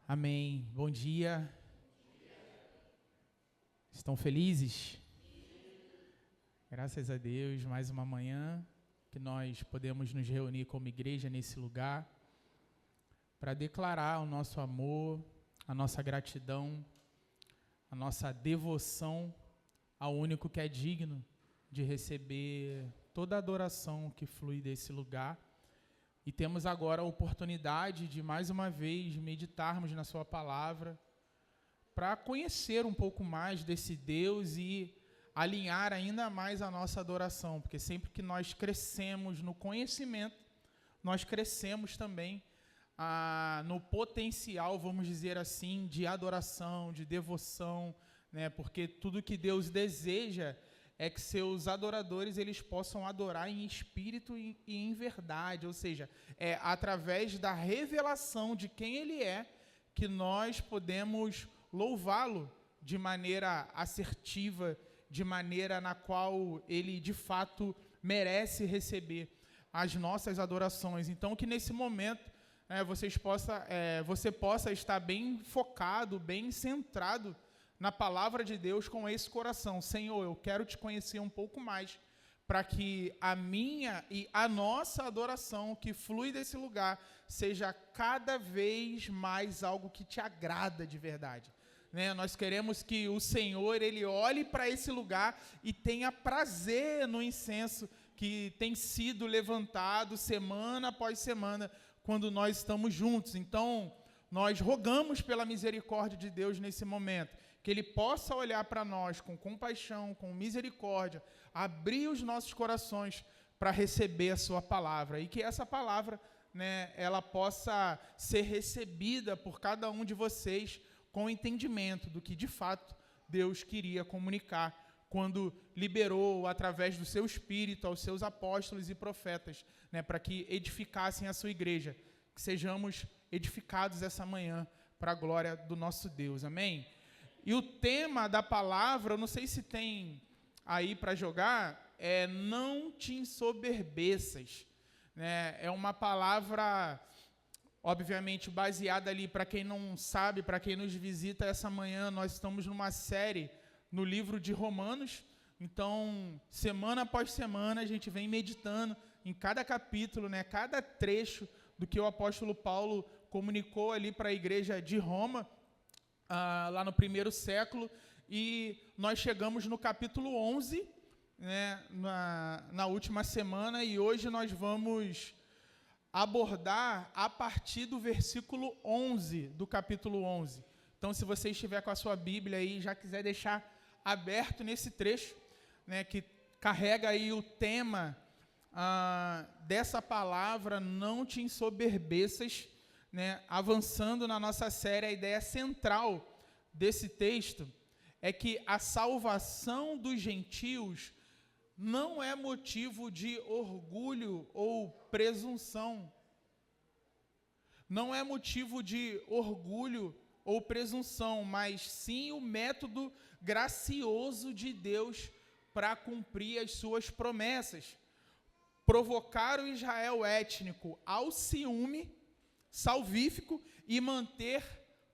Amém. Bom dia. Estão felizes? Graças a Deus, mais uma manhã que nós podemos nos reunir como igreja nesse lugar para declarar o nosso amor, a nossa gratidão, a nossa devoção ao único que é digno de receber toda a adoração que flui desse lugar. E temos agora a oportunidade de, mais uma vez, meditarmos na sua palavra para conhecer um pouco mais desse Deus e alinhar ainda mais a nossa adoração, porque sempre que nós crescemos no conhecimento, nós crescemos também no potencial, vamos dizer assim, de adoração, de devoção, né? Porque tudo que Deus deseja é que seus adoradores eles possam adorar em espírito e em verdade, ou seja, é através da revelação de quem Ele é que nós podemos louvá-lo de maneira assertiva, de maneira na qual Ele de fato merece receber as nossas adorações. Então que nesse momento você possa estar bem focado, bem centrado na palavra de Deus com esse coração. Senhor, eu quero te conhecer um pouco mais, para que a minha e a nossa adoração que flui desse lugar seja cada vez mais algo que te agrada de verdade. Né? Nós queremos que o Senhor, Ele olhe para esse lugar e tenha prazer no incenso que tem sido levantado semana após semana, quando nós estamos juntos. Então, nós rogamos pela misericórdia de Deus nesse momento, que Ele possa olhar para nós com compaixão, com misericórdia, abrir os nossos corações para receber a sua palavra, e que essa palavra, né, ela possa ser recebida por cada um de vocês com entendimento do que de fato Deus queria comunicar quando liberou através do seu Espírito aos seus apóstolos e profetas, né, para que edificassem a sua igreja, que sejamos edificados essa manhã para a glória do nosso Deus, amém? E o tema da palavra, eu não sei se tem aí para jogar, é não te ensoberbeças, né? É uma palavra, obviamente, baseada ali, para quem não sabe, para quem nos visita essa manhã, nós estamos numa série no livro de Romanos. Então, semana após semana, a gente vem meditando em cada capítulo, né? Cada trecho do que o apóstolo Paulo comunicou ali para a igreja de Roma, lá no primeiro século, e nós chegamos no capítulo 11, né, na última semana, e hoje nós vamos abordar a partir do versículo 11 do capítulo 11. Então, se você estiver com a sua Bíblia aí, já quiser deixar aberto nesse trecho, né, que carrega aí o tema dessa palavra, não te ensoberbeças, né, avançando na nossa série, a ideia central desse texto é que a salvação dos gentios não é motivo de orgulho ou presunção. Não é motivo de orgulho ou presunção, mas sim o método gracioso de Deus para cumprir as suas promessas. Provocar o Israel étnico ao ciúme salvífico e manter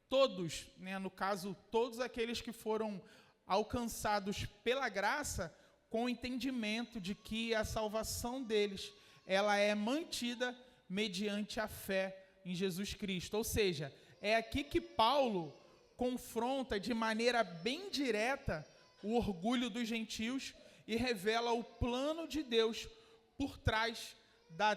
todos, né, no caso, todos aqueles que foram alcançados pela graça, com o entendimento de que a salvação deles, ela é mantida mediante a fé em Jesus Cristo. Ou seja, é aqui que Paulo confronta de maneira bem direta o orgulho dos gentios e revela o plano de Deus por trás da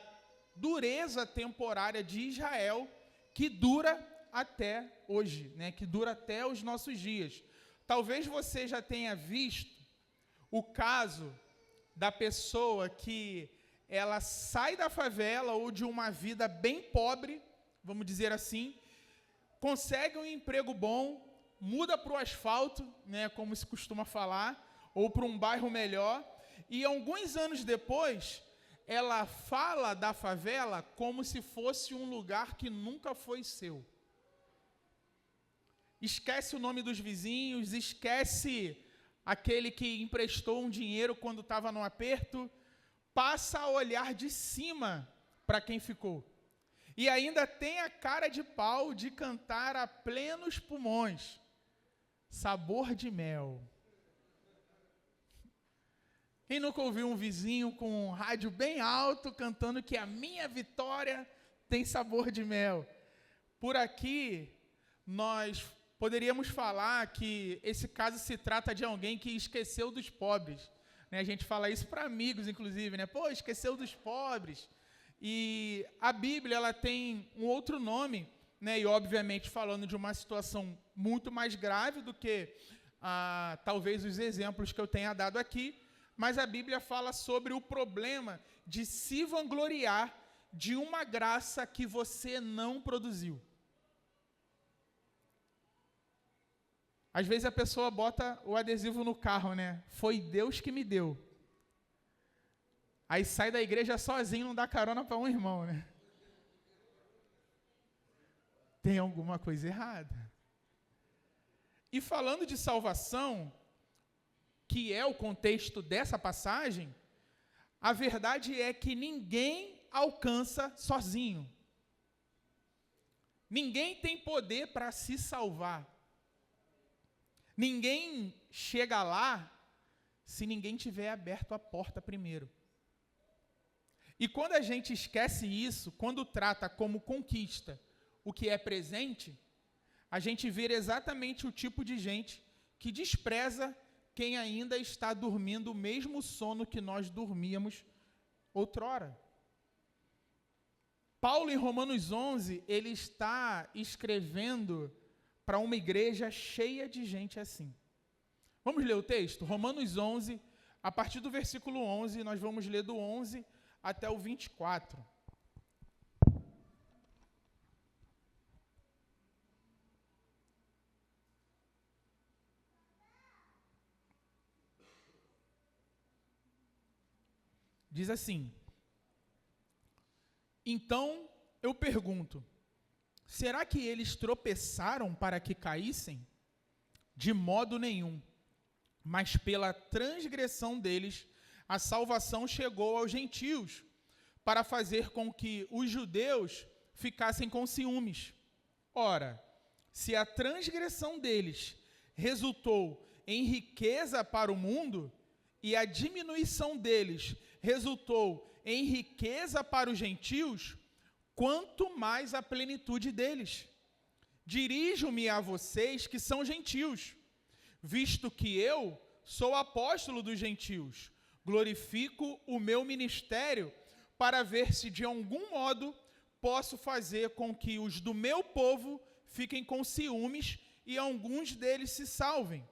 dureza temporária de Israel, que dura até hoje, né? Que dura até os nossos dias. Talvez você já tenha visto o caso da pessoa que ela sai da favela ou de uma vida bem pobre, vamos dizer assim, consegue um emprego bom, muda para o asfalto, né, como se costuma falar, ou para um bairro melhor, e alguns anos depois ela fala da favela como se fosse um lugar que nunca foi seu. Esquece o nome dos vizinhos, esquece aquele que emprestou um dinheiro quando estava no aperto, passa a olhar de cima para quem ficou. E ainda tem a cara de pau de cantar a plenos pulmões. Sabor de mel. Quem nunca ouviu um vizinho com um rádio bem alto cantando que a minha vitória tem sabor de mel? Por aqui, nós poderíamos falar que esse caso se trata de alguém que esqueceu dos pobres. Né? A gente fala isso para amigos, inclusive, né? Pô, esqueceu dos pobres. E a Bíblia, ela tem um outro nome, né? E obviamente falando de uma situação muito mais grave do que talvez os exemplos que eu tenha dado aqui, mas a Bíblia fala sobre o problema de se vangloriar de uma graça que você não produziu. Às vezes a pessoa bota o adesivo no carro, né? Foi Deus que me deu. Aí sai da igreja sozinho, não dá carona para um irmão, né? Tem alguma coisa errada. E falando de salvação, que é o contexto dessa passagem, a verdade é que ninguém alcança sozinho. Ninguém tem poder para se salvar. Ninguém chega lá se ninguém tiver aberto a porta primeiro. E quando a gente esquece isso, quando trata como conquista o que é presente, a gente vê exatamente o tipo de gente que despreza quem ainda está dormindo o mesmo sono que nós dormíamos outrora. Paulo, em Romanos 11, ele está escrevendo para uma igreja cheia de gente assim. Vamos ler o texto? Romanos 11, a partir do versículo 11, nós vamos ler do 11 até o 24. Diz assim: então eu pergunto, será que eles tropeçaram para que caíssem? De modo nenhum, mas pela transgressão deles, a salvação chegou aos gentios, para fazer com que os judeus ficassem com ciúmes. Ora, se a transgressão deles resultou em riqueza para o mundo, e a diminuição deles resultou em riqueza para os gentios, quanto mais a plenitude deles. Dirijo-me a vocês que são gentios, visto que eu sou apóstolo dos gentios, glorifico o meu ministério para ver se de algum modo posso fazer com que os do meu povo fiquem com ciúmes e alguns deles se salvem.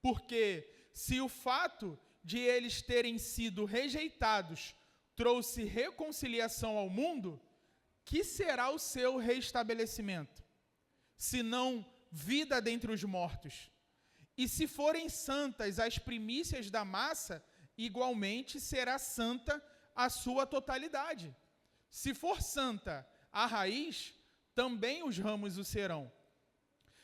Porque se o fato de eles terem sido rejeitados trouxe reconciliação ao mundo, que será o seu restabelecimento? Senão vida dentre os mortos. E se forem santas as primícias da massa, igualmente será santa a sua totalidade. Se for santa a raiz, também os ramos o serão.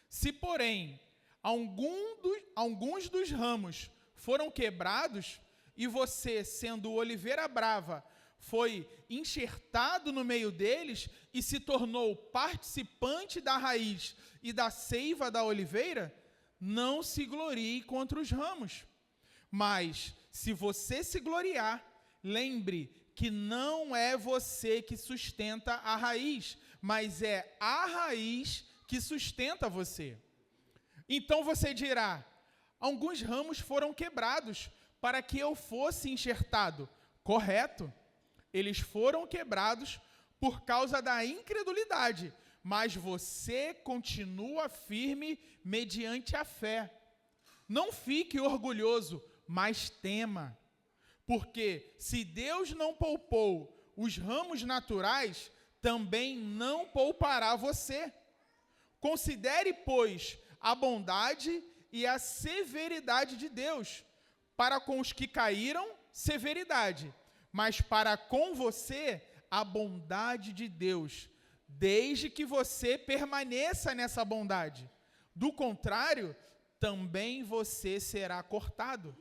Se, porém, alguns dos ramos foram quebrados, e você, sendo oliveira brava, foi enxertado no meio deles e se tornou participante da raiz e da seiva da oliveira, não se glorie contra os ramos. Mas, se você se gloriar, lembre que não é você que sustenta a raiz, mas é a raiz que sustenta você. Então você dirá, alguns ramos foram quebrados para que eu fosse enxertado. Correto. Eles foram quebrados por causa da incredulidade, mas você continua firme mediante a fé. Não fique orgulhoso, mas tema. Porque se Deus não poupou os ramos naturais, também não poupará você. Considere, pois, a bondade e a severidade de Deus. Para com os que caíram, severidade, mas para com você, a bondade de Deus, desde que você permaneça nessa bondade. Do contrário, também você será cortado.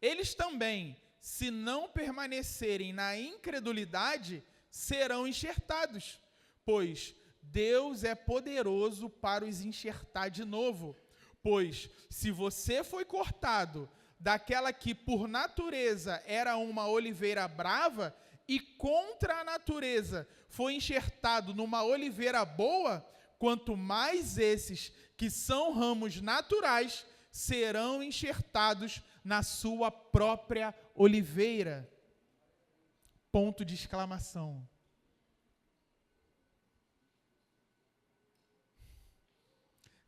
Eles também, se não permanecerem na incredulidade, serão enxertados, pois Deus é poderoso para os enxertar de novo. Pois, se você foi cortado daquela que, por natureza, era uma oliveira brava, e contra a natureza foi enxertado numa oliveira boa, quanto mais esses, que são ramos naturais, serão enxertados na sua própria oliveira. Ponto de exclamação.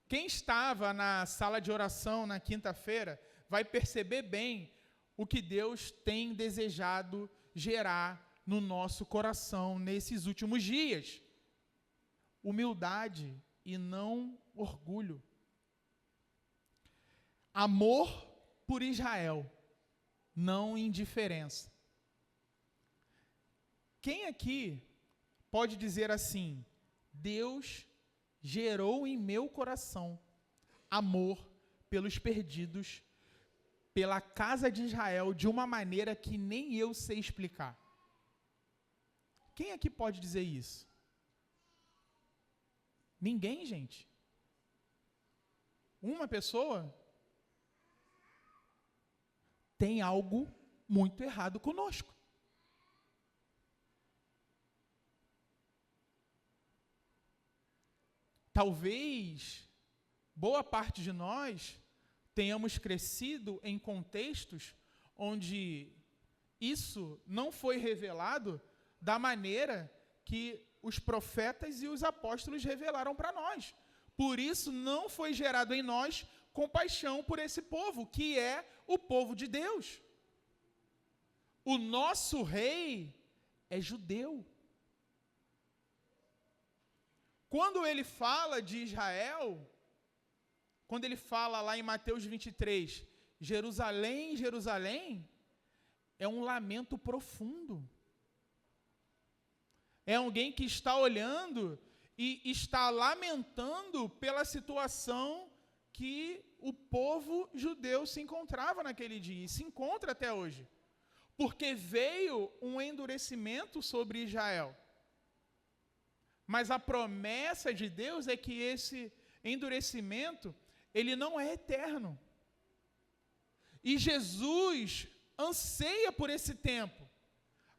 Quem estava na sala de oração na quinta-feira vai perceber bem o que Deus tem desejado gerar no nosso coração nesses últimos dias. Humildade e não orgulho. Amor por Israel, não indiferença. Quem aqui pode dizer assim: Deus gerou em meu coração amor pelos perdidos, pela casa de Israel, de uma maneira que nem eu sei explicar? Quem aqui pode dizer isso? Ninguém, gente. Uma pessoa? Tem algo muito errado conosco. Talvez boa parte de nós tenhamos crescido em contextos onde isso não foi revelado da maneira que os profetas e os apóstolos revelaram para nós. Por isso não foi gerado em nós compaixão por esse povo, que é o povo de Deus. O nosso rei é judeu. Quando ele fala de Israel, quando ele fala lá em Mateus 23, Jerusalém, Jerusalém, é um lamento profundo. É alguém que está olhando e está lamentando pela situação que o povo judeu se encontrava naquele dia, e se encontra até hoje. Porque veio um endurecimento sobre Israel. Mas a promessa de Deus é que esse endurecimento, ele não é eterno. E Jesus anseia por esse tempo,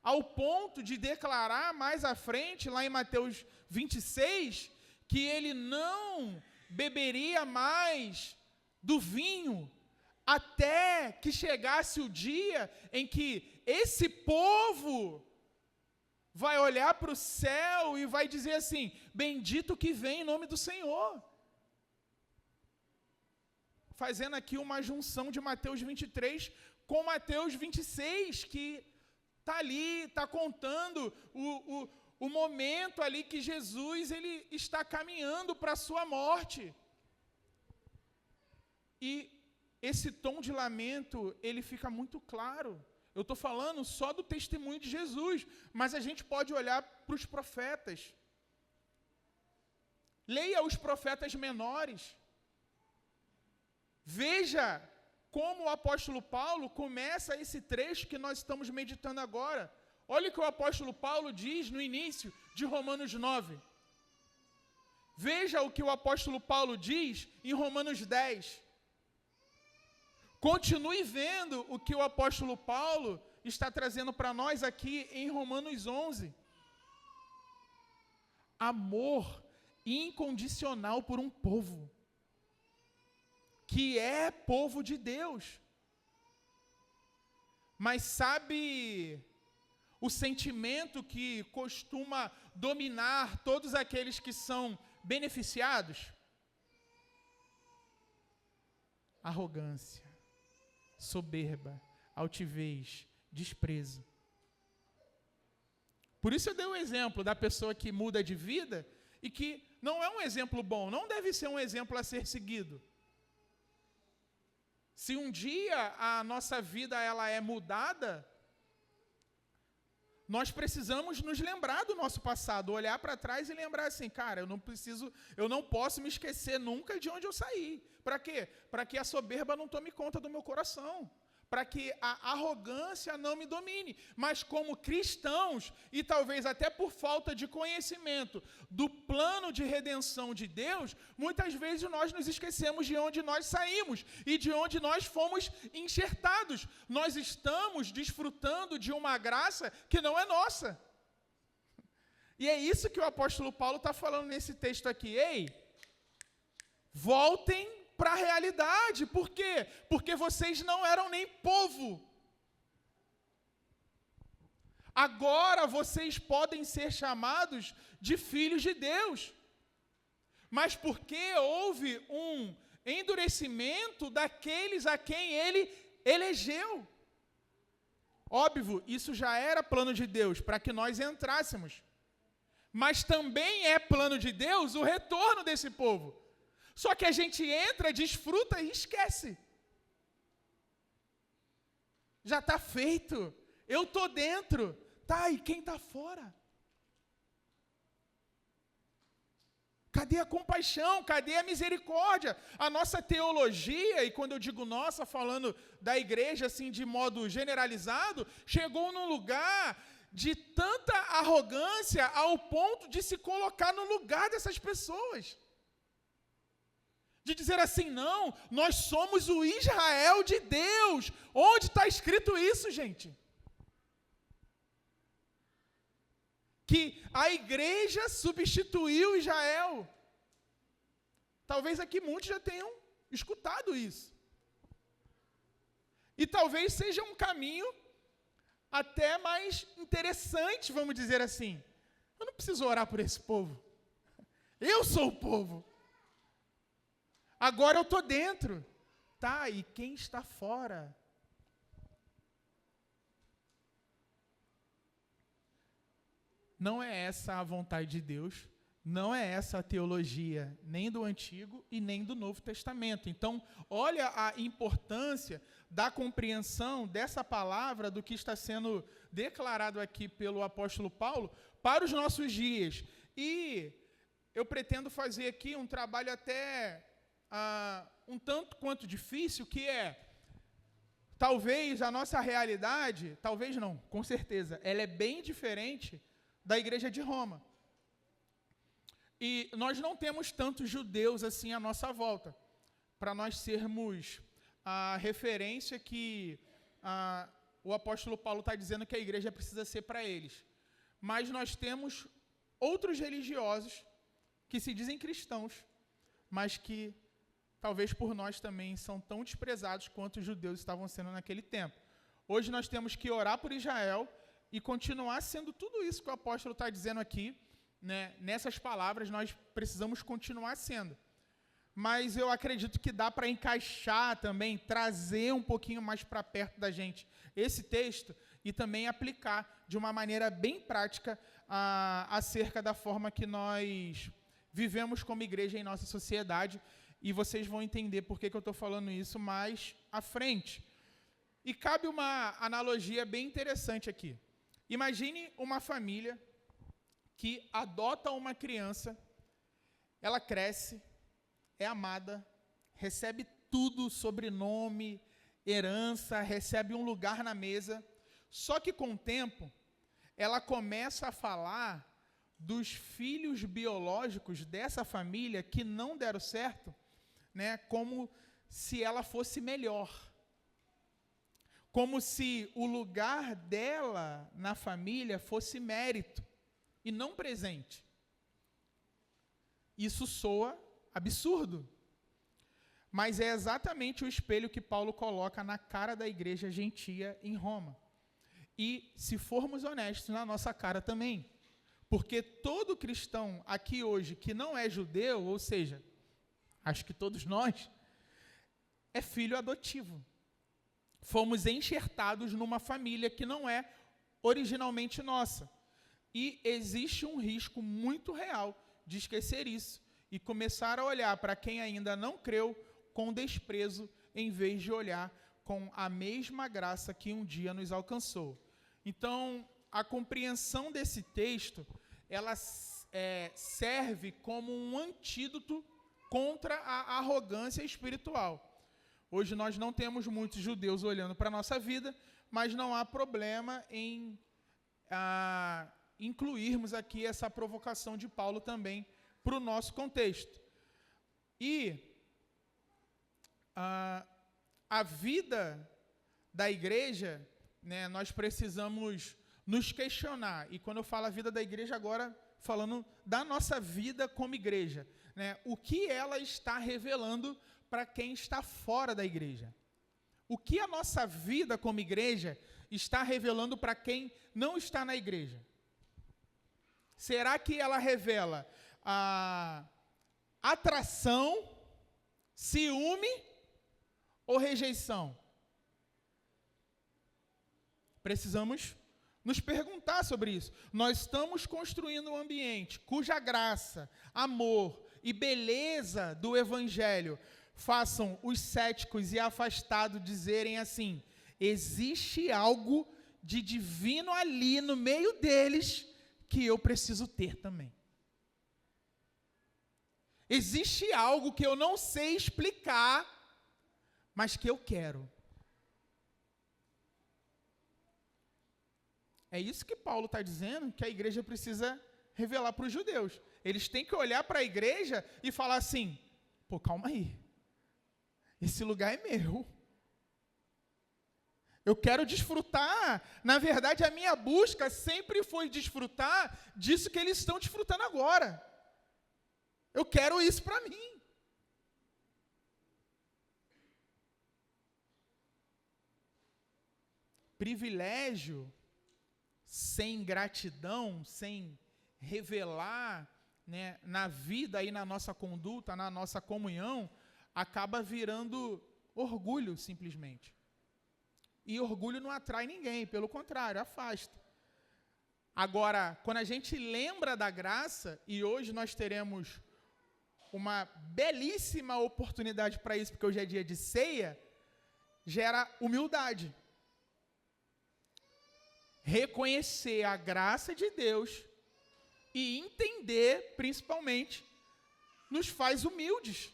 ao ponto de declarar mais à frente, lá em Mateus 26, que ele não beberia mais do vinho, até que chegasse o dia em que esse povo vai olhar para o céu e vai dizer assim: bendito que vem em nome do Senhor. Fazendo aqui uma junção de Mateus 23 com Mateus 26, que está ali, está contando o momento ali que Jesus ele está caminhando para a sua morte. E esse tom de lamento, ele fica muito claro. Eu estou falando só do testemunho de Jesus, mas a gente pode olhar para os profetas. Leia os profetas menores. Veja como o apóstolo Paulo começa esse trecho que nós estamos meditando agora. Olha o que o apóstolo Paulo diz no início de Romanos 9. Veja o que o apóstolo Paulo diz em Romanos 10. Continue vendo o que o apóstolo Paulo está trazendo para nós aqui em Romanos 11. Amor incondicional por um povo, que é povo de Deus. Mas sabe o sentimento que costuma dominar todos aqueles que são beneficiados? Arrogância, soberba, altivez, desprezo. Por isso eu dei o exemplo da pessoa que muda de vida e que não é um exemplo bom, não deve ser um exemplo a ser seguido. Se um dia a nossa vida ela é mudada, nós precisamos nos lembrar do nosso passado, olhar para trás e lembrar assim: cara, eu não posso me esquecer nunca de onde eu saí. Para quê? Para que a soberba não tome conta do meu coração. para que a arrogância não me domine. Mas como cristãos, e talvez até por falta de conhecimento do plano de redenção de Deus, muitas vezes nós nos esquecemos de onde nós saímos e de onde nós fomos enxertados. Nós estamos desfrutando de uma graça que não é nossa. E é isso que o apóstolo Paulo está falando nesse texto aqui. Ei, voltem para a realidade. Por quê? Porque vocês não eram nem povo. Agora vocês podem ser chamados de filhos de Deus. Mas porque houve um endurecimento daqueles a quem ele elegeu. Óbvio, isso já era plano de Deus, para que nós entrássemos. Mas também é plano de Deus o retorno desse povo. Só que a gente entra, desfruta e esquece. Já está feito. Eu estou dentro. Tá, e quem está fora? Cadê a compaixão? Cadê a misericórdia? A nossa teologia, e quando eu digo nossa, falando da igreja assim de modo generalizado, chegou num lugar de tanta arrogância ao ponto de se colocar no lugar dessas pessoas. De dizer assim, não, nós somos o Israel de Deus. Onde está escrito isso, gente? Que a igreja substituiu Israel. Talvez aqui muitos já tenham escutado isso. E talvez seja um caminho até mais interessante, vamos dizer assim. Eu não preciso orar por esse povo. Eu sou o povo. Agora eu estou dentro. Tá, e quem está fora? Não é essa a vontade de Deus, não é essa a teologia, nem do Antigo e nem do Novo Testamento. Então, olha a importância da compreensão dessa palavra, do que está sendo declarado aqui pelo apóstolo Paulo, para os nossos dias. E eu pretendo fazer aqui um trabalho até um tanto quanto difícil, que é, talvez a nossa realidade, talvez não, com certeza, ela é bem diferente da igreja de Roma. E nós não temos tantos judeus assim à nossa volta, para nós sermos a referência que o apóstolo Paulo está dizendo que a igreja precisa ser para eles. Mas nós temos outros religiosos que se dizem cristãos, mas que talvez por nós também são tão desprezados quanto os judeus estavam sendo naquele tempo. Hoje nós temos que orar por Israel e continuar sendo tudo isso que o apóstolo está dizendo aqui, né? Nessas palavras nós precisamos continuar sendo. Mas eu acredito que dá para encaixar também, trazer um pouquinho mais para perto da gente esse texto e também aplicar de uma maneira bem prática acerca da forma que nós vivemos como igreja em nossa sociedade. E vocês vão entender por que eu estou falando isso mais à frente. E cabe uma analogia bem interessante aqui. Imagine uma família que adota uma criança, ela cresce, é amada, recebe tudo, sobrenome, herança, recebe um lugar na mesa, só que com o tempo, ela começa a falar dos filhos biológicos dessa família que não deram certo, né, como se ela fosse melhor. Como se o lugar dela na família fosse mérito e não presente. Isso soa absurdo. Mas é exatamente o espelho que Paulo coloca na cara da igreja gentia em Roma. E, se formos honestos, na nossa cara também. Porque todo cristão aqui hoje que não é judeu, ou seja, acho que todos nós, é filho adotivo. Fomos enxertados numa família que não é originalmente nossa. E existe um risco muito real de esquecer isso e começar a olhar para quem ainda não creu com desprezo, em vez de olhar com a mesma graça que um dia nos alcançou. Então, a compreensão desse texto, ela serve como um antídoto contra a arrogância espiritual. Hoje nós não temos muitos judeus olhando para a nossa vida, mas não há problema em incluirmos aqui essa provocação de Paulo também para o nosso contexto. E a vida da igreja, né, nós precisamos nos questionar. E quando eu falo a vida da igreja, agora falando da nossa vida como igreja, né, o que ela está revelando para quem está fora da igreja? O que a nossa vida como igreja está revelando para quem não está na igreja? Será que ela revela a atração, ciúme ou rejeição? Precisamos nos perguntar sobre isso. Nós estamos construindo um ambiente cuja graça, amor e beleza do evangelho façam os céticos e afastados dizerem assim: existe algo de divino ali no meio deles que eu preciso ter também. Existe algo que eu não sei explicar, mas que eu quero. É isso que Paulo está dizendo, que a igreja precisa revelar para os judeus. Eles têm que olhar para a igreja e falar assim: pô, calma aí. Esse lugar é meu. Eu quero desfrutar. Na verdade, a minha busca sempre foi desfrutar disso que eles estão desfrutando agora. Eu quero isso para mim. Privilégio sem gratidão, sem revelar, né, na vida e na nossa conduta, na nossa comunhão, acaba virando orgulho, simplesmente. E orgulho não atrai ninguém, pelo contrário, afasta. Agora, quando a gente lembra da graça, e hoje nós teremos uma belíssima oportunidade para isso, porque hoje é dia de ceia, gera humildade. Reconhecer a graça de Deus e entender, principalmente, nos faz humildes,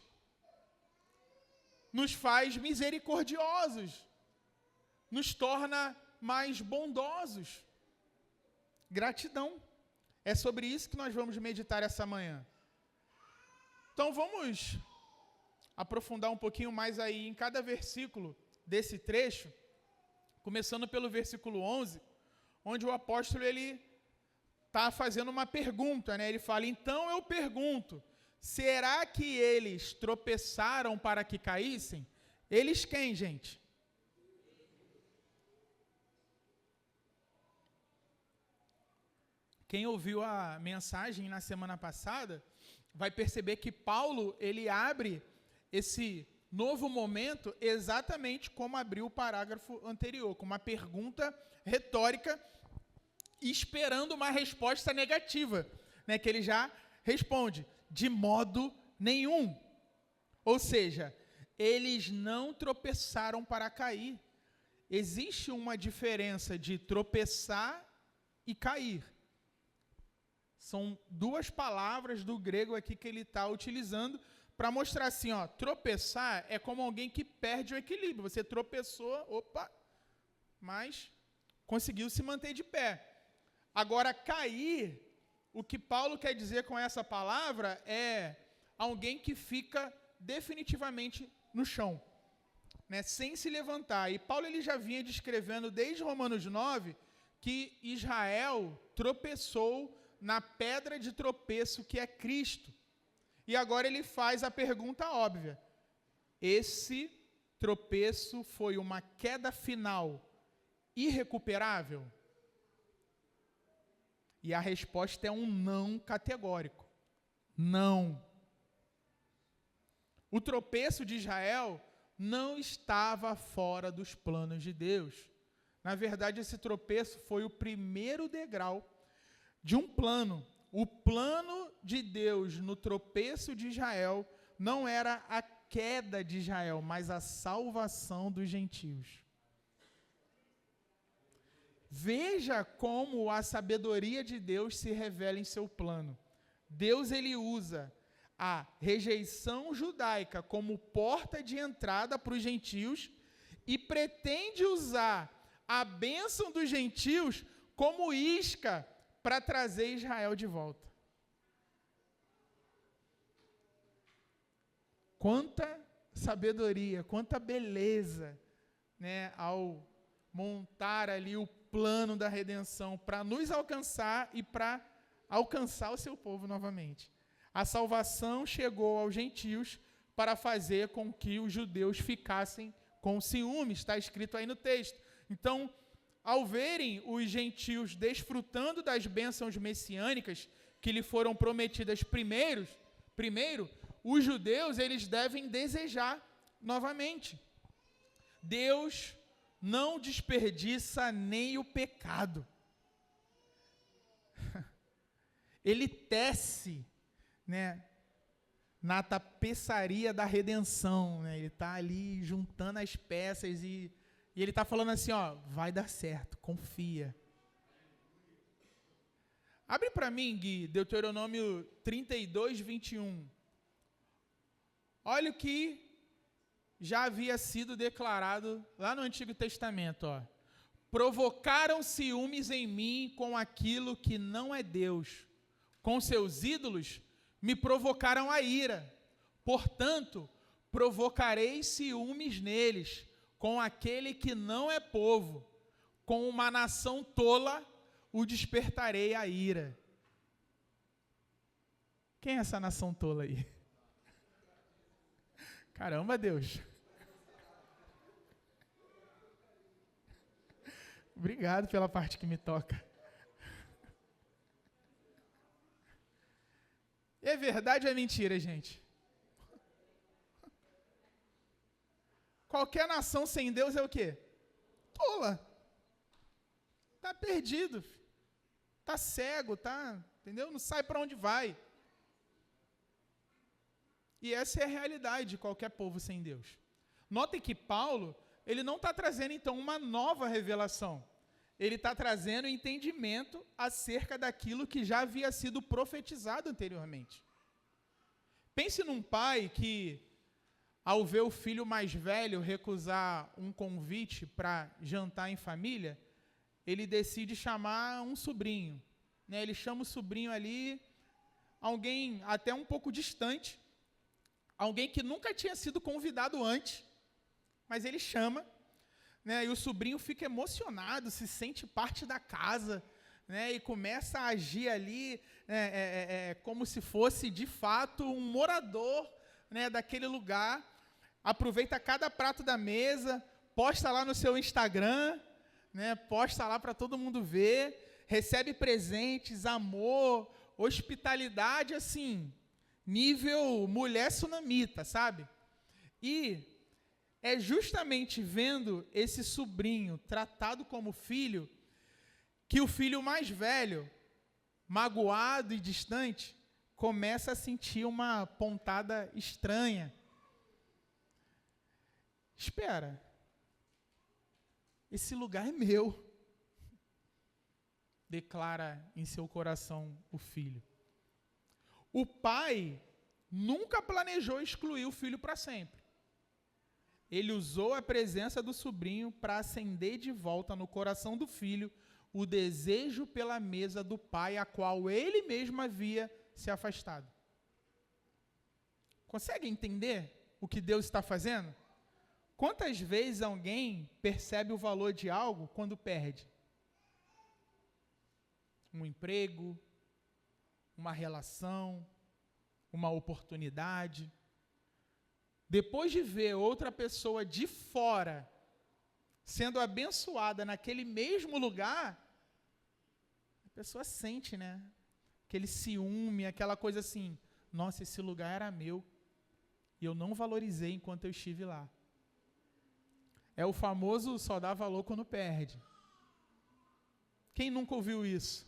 nos faz misericordiosos, nos torna mais bondosos. Gratidão. É sobre isso que nós vamos meditar essa manhã. Então vamos aprofundar um pouquinho mais aí em cada versículo desse trecho, começando pelo versículo 11, onde o apóstolo ele está fazendo uma pergunta, né? Ele fala: então eu pergunto, será que eles tropeçaram para que caíssem? Eles quem, gente? Quem ouviu a mensagem na semana passada vai perceber que Paulo ele abre esse novo momento exatamente como abriu o parágrafo anterior, com uma pergunta retórica, esperando uma resposta negativa, né, que ele já responde: de modo nenhum. Ou seja, eles não tropeçaram para cair. Existe uma diferença de tropeçar e cair. São duas palavras do grego aqui que ele está utilizando para mostrar assim, ó, tropeçar é como alguém que perde o equilíbrio. Você tropeçou, mas conseguiu se manter de pé. Agora, cair, o que Paulo quer dizer com essa palavra é alguém que fica definitivamente no chão, né, sem se levantar. E Paulo ele já vinha descrevendo desde Romanos 9 que Israel tropeçou na pedra de tropeço que é Cristo. E agora ele faz a pergunta óbvia: esse tropeço foi uma queda final irrecuperável? E a resposta é um não categórico. Não. O tropeço de Israel não estava fora dos planos de Deus. Na verdade, esse tropeço foi o primeiro degrau de um plano. O plano de Deus no tropeço de Israel não era a queda de Israel, mas a salvação dos gentios. Veja como a sabedoria de Deus se revela em seu plano. Deus ele usa a rejeição judaica como porta de entrada para os gentios e pretende usar a bênção dos gentios como isca para trazer Israel de volta. Quanta sabedoria, quanta beleza, né, ao montar ali o plano da redenção para nos alcançar e para alcançar o seu povo novamente. A salvação chegou aos gentios para fazer com que os judeus ficassem com ciúme, está escrito aí no texto. Então, ao verem os gentios desfrutando das bênçãos messiânicas que lhe foram prometidas primeiro, os judeus, eles devem desejar novamente. Deus não desperdiça nem o pecado. Ele tece, né, na tapeçaria da redenção, né? Ele está ali juntando as peças e ele está falando assim, ó, vai dar certo, confia. Abre para mim, Gui, Deuteronômio 32, 21. Olha o que já havia sido declarado lá no Antigo Testamento. Ó. Provocaram ciúmes em mim com aquilo que não é Deus. Com seus ídolos me provocaram a ira. Portanto, provocarei ciúmes neles com aquele que não é povo. Com uma nação tola o despertarei a ira. Quem é essa nação tola aí? Caramba, Deus. Obrigado pela parte que me toca. É verdade ou é mentira, gente? Qualquer nação sem Deus é o quê? Tola. Está perdido. Está cego, entendeu? Não sabe para onde vai. E essa é a realidade de qualquer povo sem Deus. Notem que Paulo, ele não está trazendo, então, uma nova revelação. Ele está trazendo entendimento acerca daquilo que já havia sido profetizado anteriormente. Pense num pai que, ao ver o filho mais velho recusar um convite para jantar em família, ele decide chamar um sobrinho. Né? Ele chama o sobrinho ali, alguém até um pouco distante, alguém que nunca tinha sido convidado antes, mas ele chama, né, e o sobrinho fica emocionado, se sente parte da casa, né, e começa a agir ali como se fosse, de fato, um morador, né, daquele lugar, aproveita cada prato da mesa, posta lá no seu Instagram, né, posta lá para todo mundo ver, recebe presentes, amor, hospitalidade, assim, nível mulher sunamita, sabe? E é justamente vendo esse sobrinho tratado como filho, que o filho mais velho, magoado e distante, começa a sentir uma pontada estranha. Espera, esse lugar é meu, declara em seu coração o filho. O pai nunca planejou excluir o filho para sempre. Ele usou a presença do sobrinho para acender de volta no coração do filho o desejo pela mesa do pai, a qual ele mesmo havia se afastado. Consegue entender o que Deus está fazendo? Quantas vezes alguém percebe o valor de algo quando perde? Um emprego, uma relação, uma oportunidade. Depois de ver outra pessoa de fora sendo abençoada naquele mesmo lugar, a pessoa sente, né? Aquele ciúme, aquela coisa assim, nossa, esse lugar era meu e eu não valorizei enquanto eu estive lá. É o famoso só dá valor quando perde. Quem nunca ouviu isso?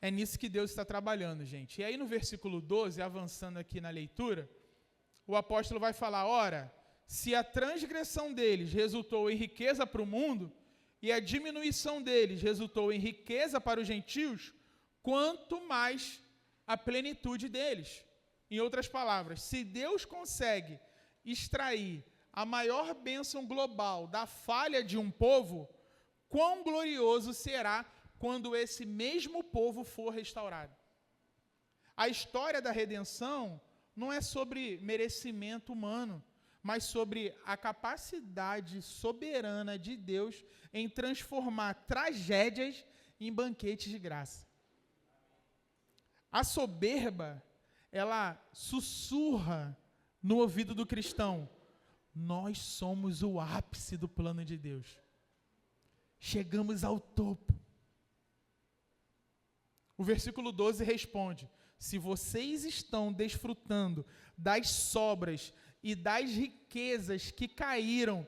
É nisso que Deus está trabalhando, gente. E aí no versículo 12, avançando aqui na leitura, o apóstolo vai falar, ora, se a transgressão deles resultou em riqueza para o mundo, e a diminuição deles resultou em riqueza para os gentios, quanto mais a plenitude deles. Em outras palavras, se Deus consegue extrair a maior bênção global da falha de um povo, quão glorioso será quando esse mesmo povo for restaurado. A história da redenção não é sobre merecimento humano, mas sobre a capacidade soberana de Deus em transformar tragédias em banquetes de graça. A soberba, ela sussurra no ouvido do cristão: nós somos o ápice do plano de Deus. Chegamos ao topo. O versículo 12 responde: se vocês estão desfrutando das sobras e das riquezas que caíram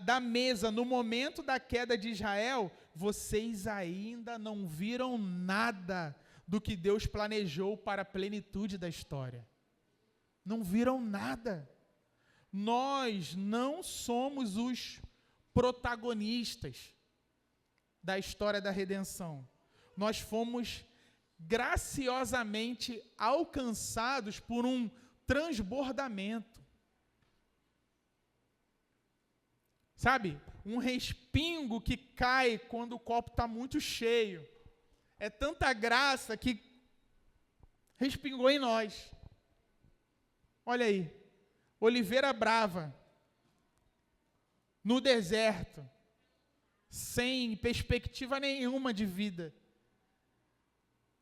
da mesa no momento da queda de Israel, vocês ainda não viram nada do que Deus planejou para a plenitude da história. Não viram nada. Nós não somos os protagonistas da história da redenção. Nós fomos graciosamente alcançados por um transbordamento. Sabe? Um respingo que cai quando o copo está muito cheio. É tanta graça que respingou em nós. Olha aí, oliveira brava, no deserto, sem perspectiva nenhuma de vida.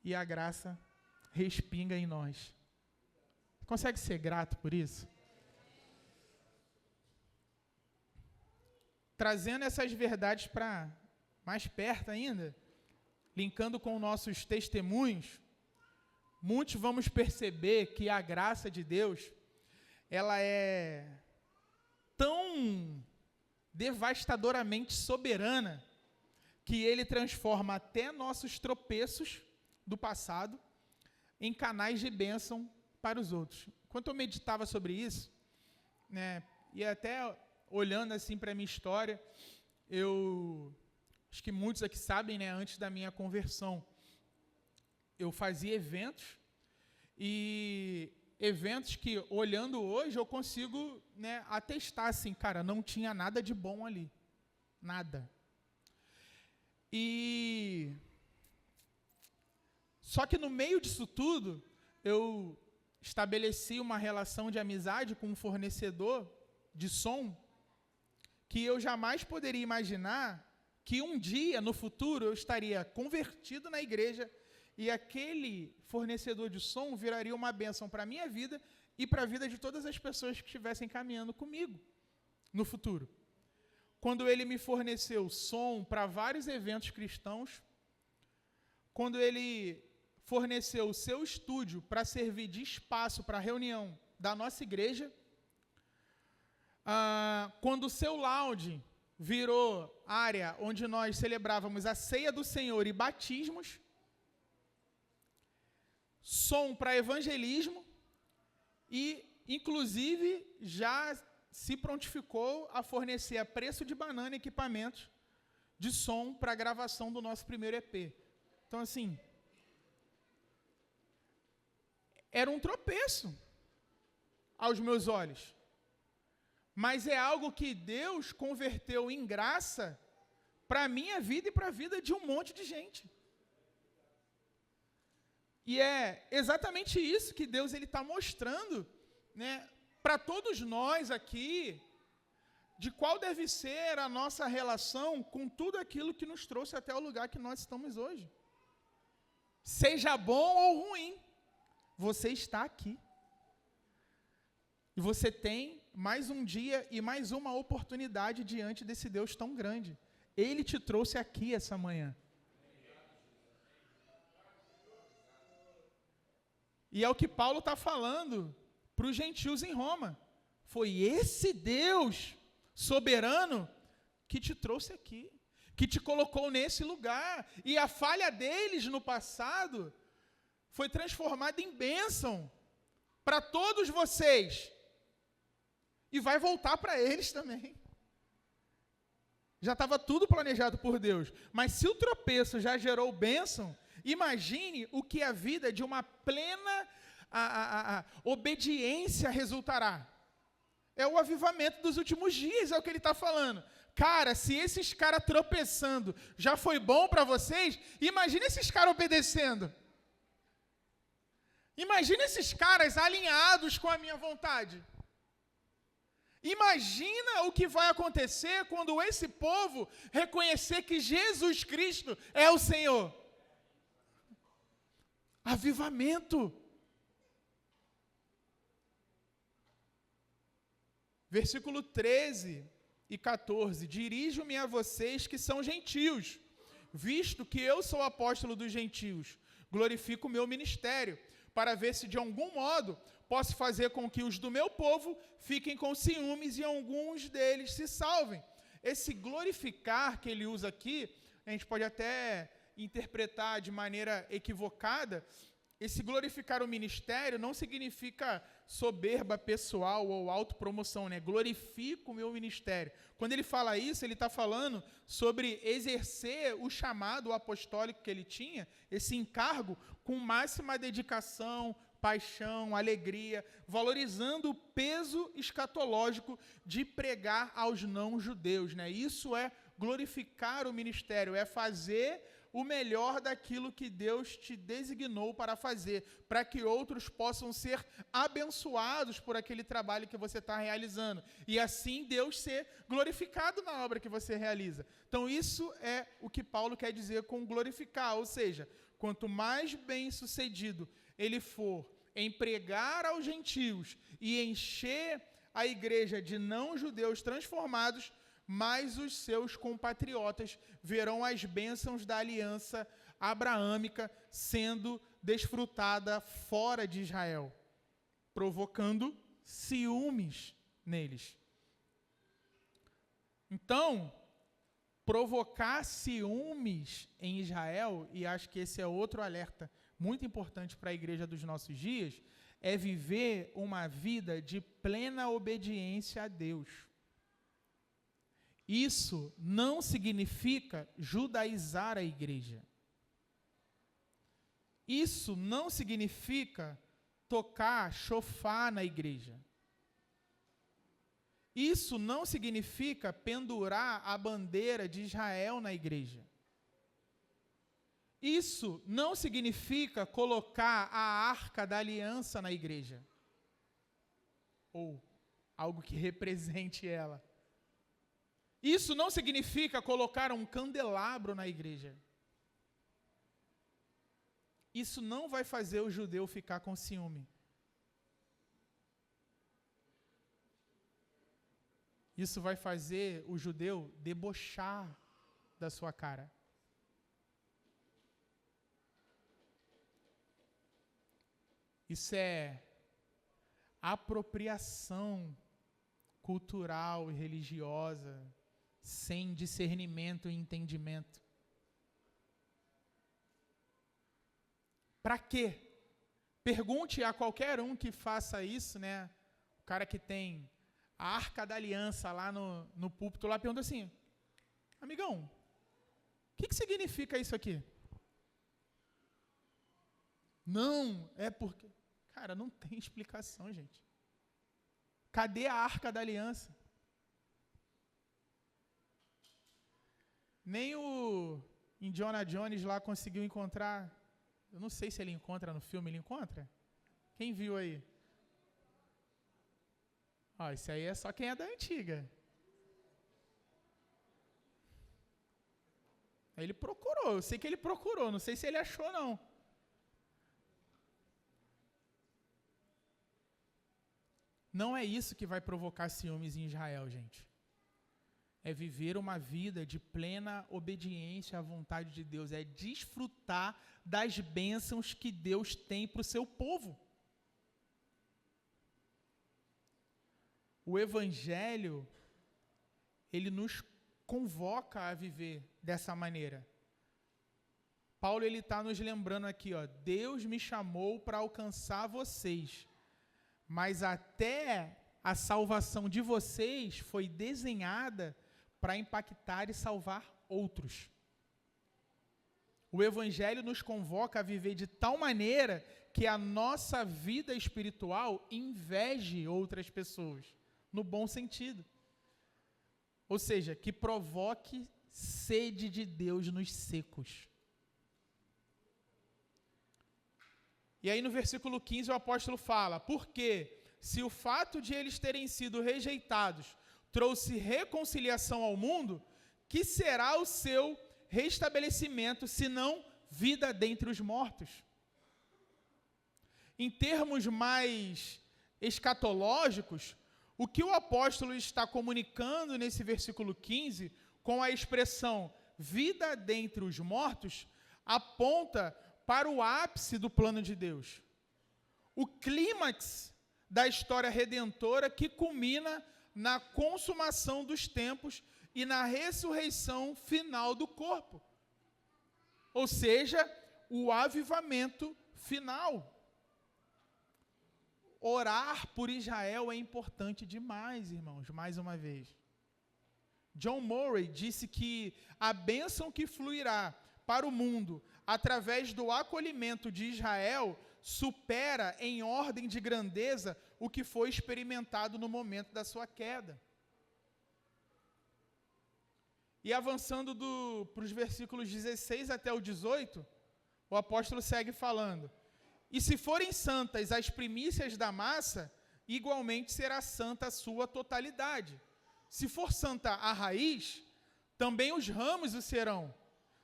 E a graça respinga em nós. Consegue ser grato por isso? Trazendo essas verdades para mais perto ainda, linkando com nossos testemunhos, muitos vamos perceber que a graça de Deus, ela é tão devastadoramente soberana, que Ele transforma até nossos tropeços do passado em canais de bênção para os outros. Enquanto eu meditava sobre isso, né, e até olhando assim para a minha história, acho que muitos aqui sabem, né, antes da minha conversão, eu fazia eventos, e eventos que, olhando hoje, eu consigo, né, atestar assim, cara, não tinha nada de bom ali. Nada. E só que no meio disso tudo, eu estabeleci uma relação de amizade com um fornecedor de som que eu jamais poderia imaginar que um dia, no futuro, eu estaria convertido na igreja e aquele fornecedor de som viraria uma bênção para a minha vida e para a vida de todas as pessoas que estivessem caminhando comigo no futuro. Quando ele me forneceu som para vários eventos cristãos, quando ele forneceu o seu estúdio para servir de espaço para a reunião da nossa igreja, quando o seu lounge virou área onde nós celebrávamos a ceia do Senhor e batismos, som para evangelismo e, inclusive, já se prontificou a fornecer a preço de banana equipamentos de som para a gravação do nosso primeiro EP. Então, assim, era um tropeço aos meus olhos. Mas é algo que Deus converteu em graça para a minha vida e para a vida de um monte de gente. E é exatamente isso que Deus está mostrando, né, para todos nós aqui, de qual deve ser a nossa relação com tudo aquilo que nos trouxe até o lugar que nós estamos hoje. Seja bom ou ruim, você está aqui. E você tem mais um dia e mais uma oportunidade diante desse Deus tão grande. Ele te trouxe aqui essa manhã. E é o que Paulo está falando para os gentios em Roma. Foi esse Deus soberano que te trouxe aqui, que te colocou nesse lugar. E a falha deles no passado foi transformada em bênção para todos vocês. E vai voltar para eles também. Já estava tudo planejado por Deus. Mas se o tropeço já gerou bênção, Imagine o que a vida de uma plena obediência resultará. É o avivamento dos últimos dias, é o que ele está falando. Cara, se esses caras tropeçando já foi bom para vocês, imagine esses caras obedecendo. Imagina esses caras alinhados com a minha vontade. Imagina o que vai acontecer quando esse povo reconhecer que Jesus Cristo é o Senhor. Avivamento. Versículo 13 e 14. Dirijo-me a vocês que são gentios, visto que eu sou apóstolo dos gentios. Glorifico o meu ministério, para ver se de algum modo posso fazer com que os do meu povo fiquem com ciúmes e alguns deles se salvem. Esse glorificar que ele usa aqui, a gente pode até interpretar de maneira equivocada. Esse glorificar o ministério não significa soberba pessoal ou autopromoção, né? Glorifico o meu ministério. Quando ele fala isso, ele está falando sobre exercer o chamado apostólico que ele tinha, esse encargo, com máxima dedicação, paixão, alegria, valorizando o peso escatológico de pregar aos não-judeus, né? Isso é glorificar o ministério, é fazer o melhor daquilo que Deus te designou para fazer, para que outros possam ser abençoados por aquele trabalho que você está realizando, e assim Deus ser glorificado na obra que você realiza. Então isso é o que Paulo quer dizer com glorificar, ou seja, quanto mais bem-sucedido ele for em pregar aos gentios e encher a igreja de não-judeus transformados, mas os seus compatriotas verão as bênçãos da aliança abraâmica sendo desfrutada fora de Israel, provocando ciúmes neles. Então, provocar ciúmes em Israel, e acho que esse é outro alerta muito importante para a igreja dos nossos dias, é viver uma vida de plena obediência a Deus. Isso não significa judaizar a igreja. Isso não significa tocar chofar na igreja. Isso não significa pendurar a bandeira de Israel na igreja. Isso não significa colocar a arca da aliança na igreja. Ou algo que represente ela. Isso não significa colocar um candelabro na igreja. Isso não vai fazer o judeu ficar com ciúme. Isso vai fazer o judeu debochar da sua cara. Isso é apropriação cultural e religiosa, sem discernimento e entendimento. Para quê? Pergunte a qualquer um que faça isso, né? O cara que tem a Arca da Aliança lá no púlpito, lá pergunta assim, amigão, o que significa isso aqui? Não, é porque... Cara, não tem explicação, gente. Cadê a Arca da Aliança? Nem o Indiana Jones lá conseguiu encontrar. Eu não sei se ele encontra no filme, ele encontra? Quem viu aí? Ó, isso aí é só quem é da antiga. Ele procurou, eu sei que ele procurou, não sei se ele achou não. Não é isso que vai provocar ciúmes em Israel, gente. É viver uma vida de plena obediência à vontade de Deus. É desfrutar das bênçãos que Deus tem para o seu povo. O Evangelho, ele nos convoca a viver dessa maneira. Paulo está nos lembrando aqui, ó, Deus me chamou para alcançar vocês, mas até a salvação de vocês foi desenhada para impactar e salvar outros. O Evangelho nos convoca a viver de tal maneira que a nossa vida espiritual inveje outras pessoas, no bom sentido. Ou seja, que provoque sede de Deus nos secos. E aí no versículo 15 o apóstolo fala, porque se o fato de eles terem sido rejeitados trouxe reconciliação ao mundo, que será o seu restabelecimento, senão vida dentre os mortos? Em termos mais escatológicos, o que o apóstolo está comunicando nesse versículo 15, com a expressão vida dentre os mortos, aponta para o ápice do plano de Deus. O clímax da história redentora que culmina na consumação dos tempos e na ressurreição final do corpo. Ou seja, o avivamento final. Orar por Israel é importante demais, irmãos, mais uma vez. John Murray disse que a bênção que fluirá para o mundo através do acolhimento de Israel supera em ordem de grandeza o que foi experimentado no momento da sua queda. E avançando para os versículos 16 até o 18, o apóstolo segue falando: e se forem santas as primícias da massa, igualmente será santa a sua totalidade. Se for santa a raiz, também os ramos o serão.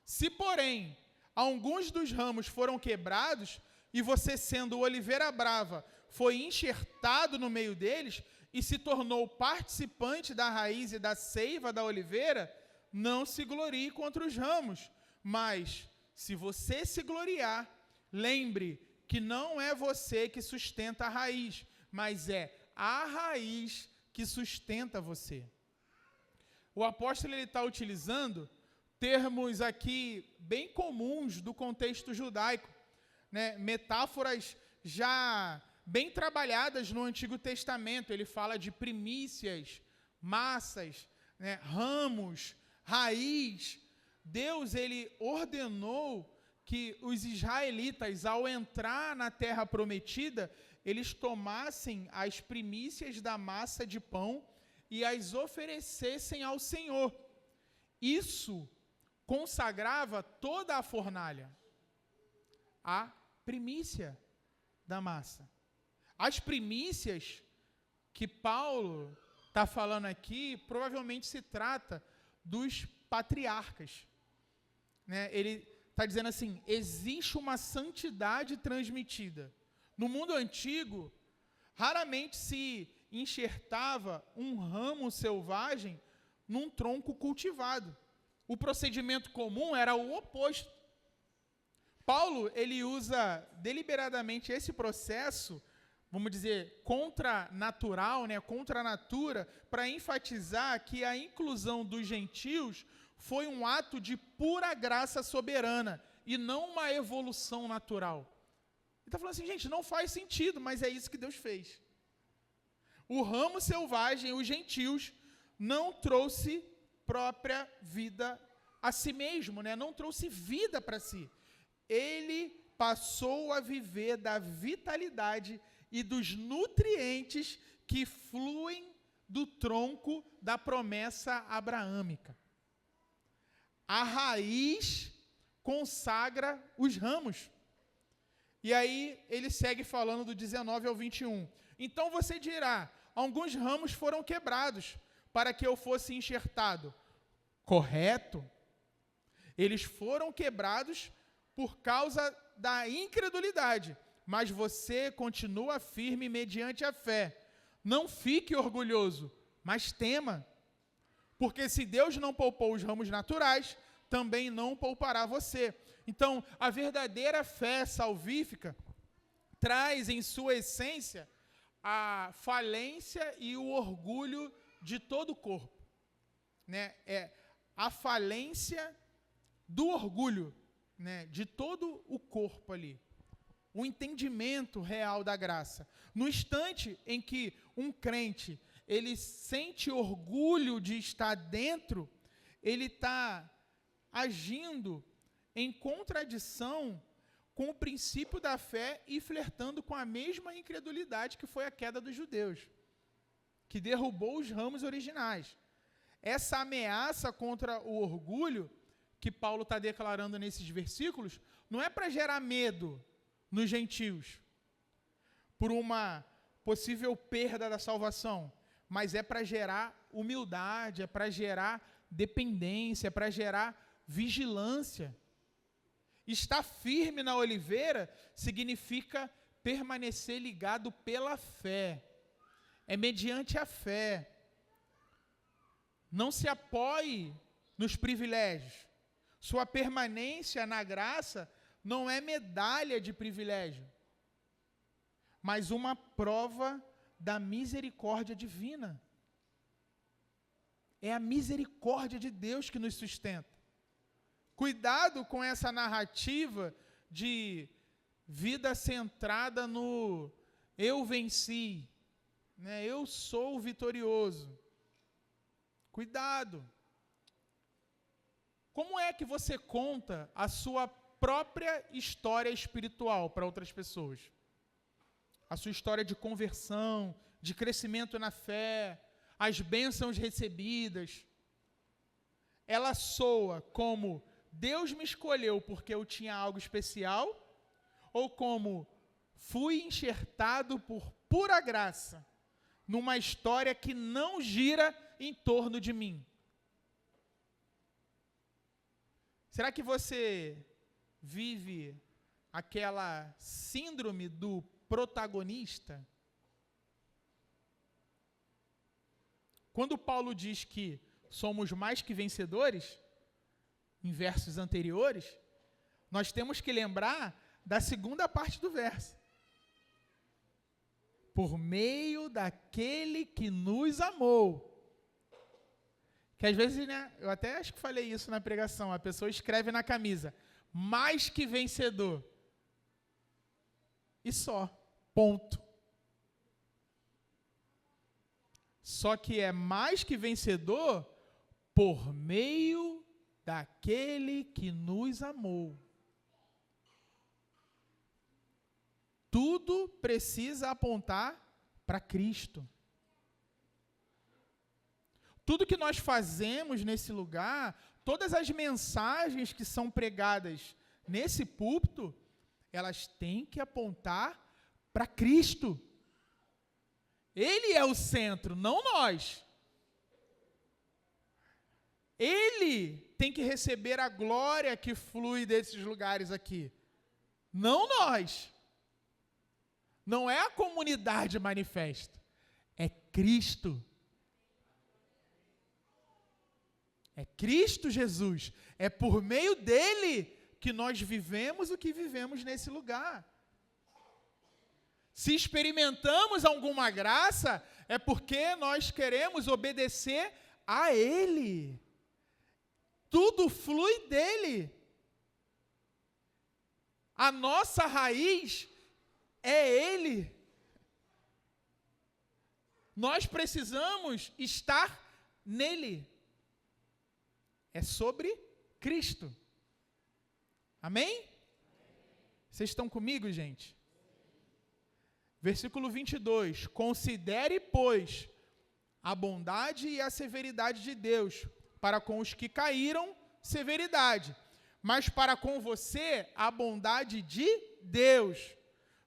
Se, porém, alguns dos ramos foram quebrados, e você, sendo oliveira brava, foi enxertado no meio deles, e se tornou participante da raiz e da seiva da oliveira, não se glorie contra os ramos. Mas, se você se gloriar, lembre que não é você que sustenta a raiz, mas é a raiz que sustenta você. O apóstolo está utilizando termos aqui bem comuns do contexto judaico, né? Metáforas já bem trabalhadas no Antigo Testamento. Ele fala de primícias, massas, né? Ramos, raiz. Deus, ele ordenou que os israelitas, ao entrar na terra prometida, eles tomassem as primícias da massa de pão e as oferecessem ao Senhor. Isso consagrava toda a fornalha, a primícia da massa. As primícias que Paulo está falando aqui, provavelmente se trata dos patriarcas, né? Ele está dizendo assim, existe uma santidade transmitida. No mundo antigo, raramente se enxertava um ramo selvagem num tronco cultivado. O procedimento comum era o oposto. Paulo, ele usa deliberadamente esse processo, vamos dizer, contranatural, né, contra a natura, para enfatizar que a inclusão dos gentios foi um ato de pura graça soberana e não uma evolução natural. Ele está falando assim, gente, não faz sentido, mas é isso que Deus fez. O ramo selvagem, os gentios, não trouxe própria vida a si mesmo, né? Não trouxe vida para si. Ele passou a viver da vitalidade e dos nutrientes que fluem do tronco da promessa abraâmica. A raiz consagra os ramos. E aí ele segue falando do 19 ao 21. Então você dirá, alguns ramos foram quebrados para que eu fosse enxertado. Correto? Eles foram quebrados por causa da incredulidade, mas você continua firme mediante a fé. Não fique orgulhoso, mas tema. Porque se Deus não poupou os ramos naturais, também não poupará você. Então, a verdadeira fé salvífica traz em sua essência a falência e o orgulho de todo o corpo, né? É a falência do orgulho, né, de todo o corpo ali. O entendimento real da graça. No instante em que um crente, ele sente orgulho de estar dentro, ele está agindo em contradição com o princípio da fé e flertando com a mesma incredulidade que foi a queda dos judeus, que derrubou os ramos originais. Essa ameaça contra o orgulho que Paulo está declarando nesses versículos não é para gerar medo nos gentios por uma possível perda da salvação, mas é para gerar humildade, é para gerar dependência, é para gerar vigilância. Estar firme na oliveira significa permanecer ligado pela fé. É mediante a fé. Não se apoie nos privilégios. Sua permanência na graça não é medalha de privilégio, mas uma prova da misericórdia divina. É a misericórdia de Deus que nos sustenta. Cuidado com essa narrativa de vida centrada no eu venci, né? Eu sou vitorioso. Cuidado. Como é que você conta a sua própria história espiritual para outras pessoas? A sua história de conversão, de crescimento na fé, as bênçãos recebidas. Ela soa como Deus me escolheu porque eu tinha algo especial, ou como fui enxertado por pura graça numa história que não gira em torno de mim? Será que você vive aquela síndrome do protagonista? Quando Paulo diz que somos mais que vencedores, em versos anteriores, nós temos que lembrar da segunda parte do verso. Por meio daquele que nos amou. Que às vezes, né, eu até acho que falei isso na pregação, a pessoa escreve na camisa, mais que vencedor. E só, ponto. Só que é mais que vencedor por meio daquele que nos amou. Tudo precisa apontar para Cristo. Tudo que nós fazemos nesse lugar, todas as mensagens que são pregadas nesse púlpito, elas têm que apontar para Cristo. Ele é o centro, não nós. Ele tem que receber a glória que flui desses lugares aqui, não nós. Não é a comunidade manifesta, é Cristo. É Cristo Jesus. É por meio dele que nós vivemos o que vivemos nesse lugar. Se experimentamos alguma graça, é porque nós queremos obedecer a ele. Tudo flui dele. A nossa raiz é ele. Nós precisamos estar nele. É sobre Cristo. Amém? Vocês estão comigo, gente? Versículo 22. Considere, pois, a bondade e a severidade de Deus. Para com os que caíram, severidade. Mas para com você, a bondade de Deus.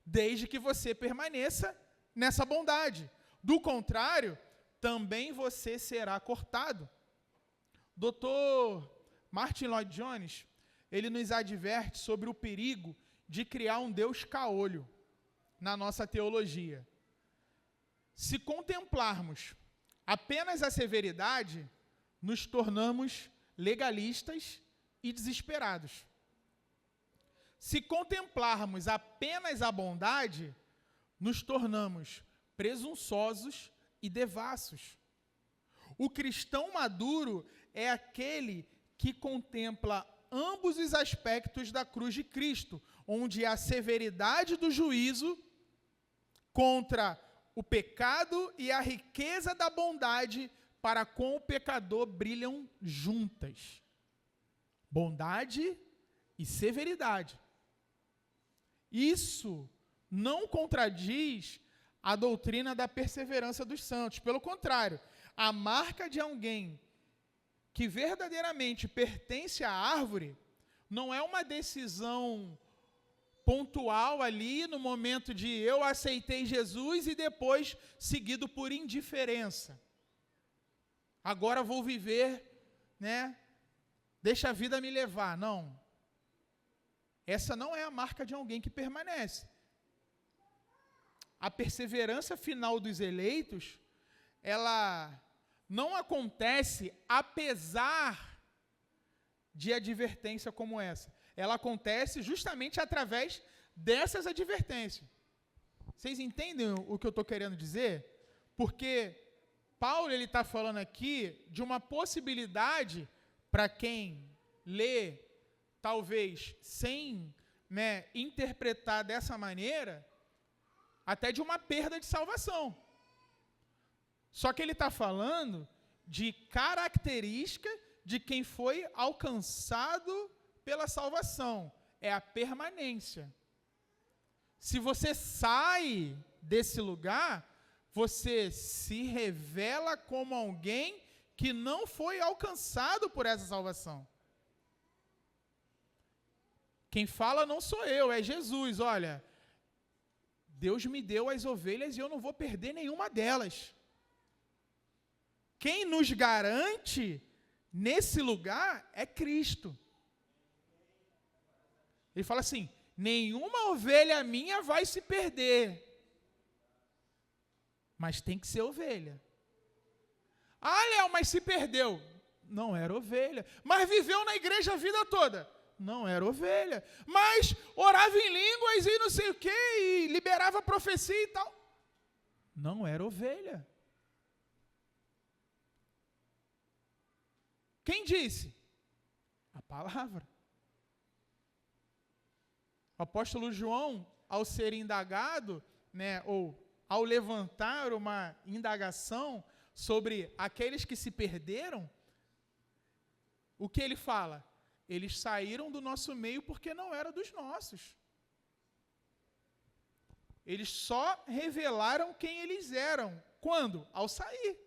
Desde que você permaneça nessa bondade. Do contrário, também você será cortado. Dr. Martin Lloyd Jones, ele nos adverte sobre o perigo de criar um Deus caolho na nossa teologia. Se contemplarmos apenas a severidade, nos tornamos legalistas e desesperados. Se contemplarmos apenas a bondade, nos tornamos presunçosos e devassos. O cristão maduro é aquele que contempla ambos os aspectos da cruz de Cristo, onde a severidade do juízo contra o pecado e a riqueza da bondade para com o pecador brilham juntas. Bondade e severidade. Isso não contradiz a doutrina da perseverança dos santos. Pelo contrário, a marca de alguém que verdadeiramente pertence à árvore não é uma decisão pontual ali no momento de eu aceitei Jesus e depois seguido por indiferença. Agora vou viver, deixa a vida me levar. Não. Essa não é a marca de alguém que permanece. A perseverança final dos eleitos, ela não acontece apesar de advertência como essa. Ela acontece justamente através dessas advertências. Vocês entendem o que eu estou querendo dizer? Porque Paulo está falando aqui de uma possibilidade para quem lê, talvez sem interpretar dessa maneira, até de uma perda de salvação. Só que ele está falando de característica de quem foi alcançado pela salvação. É a permanência. Se você sai desse lugar, você se revela como alguém que não foi alcançado por essa salvação. Quem fala não sou eu, é Jesus. Olha, Deus me deu as ovelhas e eu não vou perder nenhuma delas. Quem nos garante nesse lugar é Cristo. Ele fala assim, nenhuma ovelha minha vai se perder. Mas tem que ser ovelha. Ah, Léo, mas se perdeu. Não era ovelha. Mas viveu na igreja a vida toda. Não era ovelha. Mas orava em línguas e não sei o quê, e liberava profecia e tal. Não era ovelha. Quem disse? A palavra. O apóstolo João, ao ser indagado, ou ao levantar uma indagação sobre aqueles que se perderam, o que ele fala? Eles saíram do nosso meio porque não eram dos nossos. Eles só revelaram quem eles eram. Quando? Ao sair.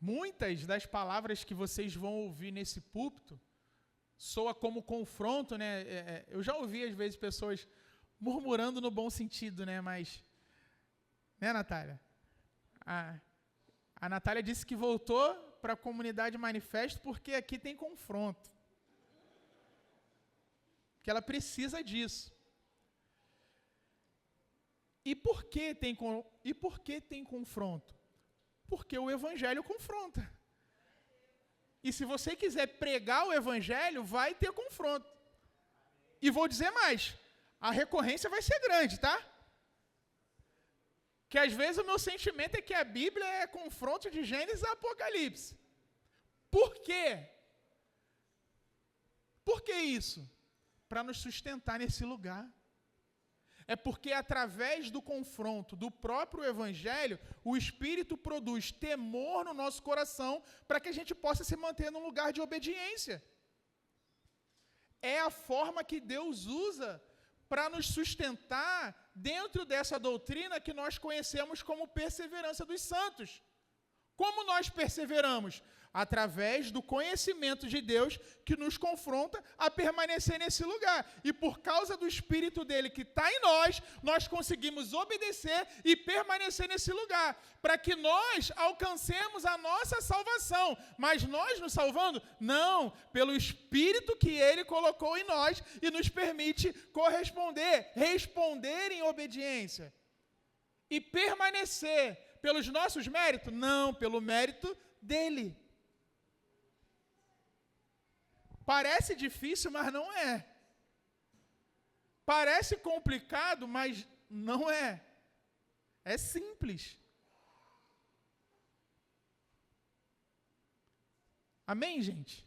Muitas das palavras que vocês vão ouvir nesse púlpito soa como confronto, eu já ouvi às vezes pessoas murmurando no bom sentido, mas, Natália? A Natália disse que voltou para a comunidade Manifesto porque aqui tem confronto. Que ela precisa disso. E por que tem confronto? Porque o Evangelho confronta. E se você quiser pregar o Evangelho, vai ter confronto. E vou dizer mais, a recorrência vai ser grande, tá? Que às vezes o meu sentimento é que a Bíblia é confronto de Gênesis a Apocalipse. Por quê? Por que isso? Para nos sustentar nesse lugar. É porque através do confronto do próprio Evangelho, o Espírito produz temor no nosso coração para que a gente possa se manter num lugar de obediência. É a forma que Deus usa para nos sustentar dentro dessa doutrina que nós conhecemos como perseverança dos santos. Como nós perseveramos? Através do conhecimento de Deus que nos confronta a permanecer nesse lugar. E por causa do Espírito dele que está em nós, nós conseguimos obedecer e permanecer nesse lugar, para que nós alcancemos a nossa salvação. Mas nós nos salvando? Não, pelo Espírito que ele colocou em nós e nos permite corresponder, responder em obediência. E permanecer pelos nossos méritos? Não, pelo mérito dele. Parece difícil, mas não é. Parece complicado, mas não é. É simples. Amém, gente?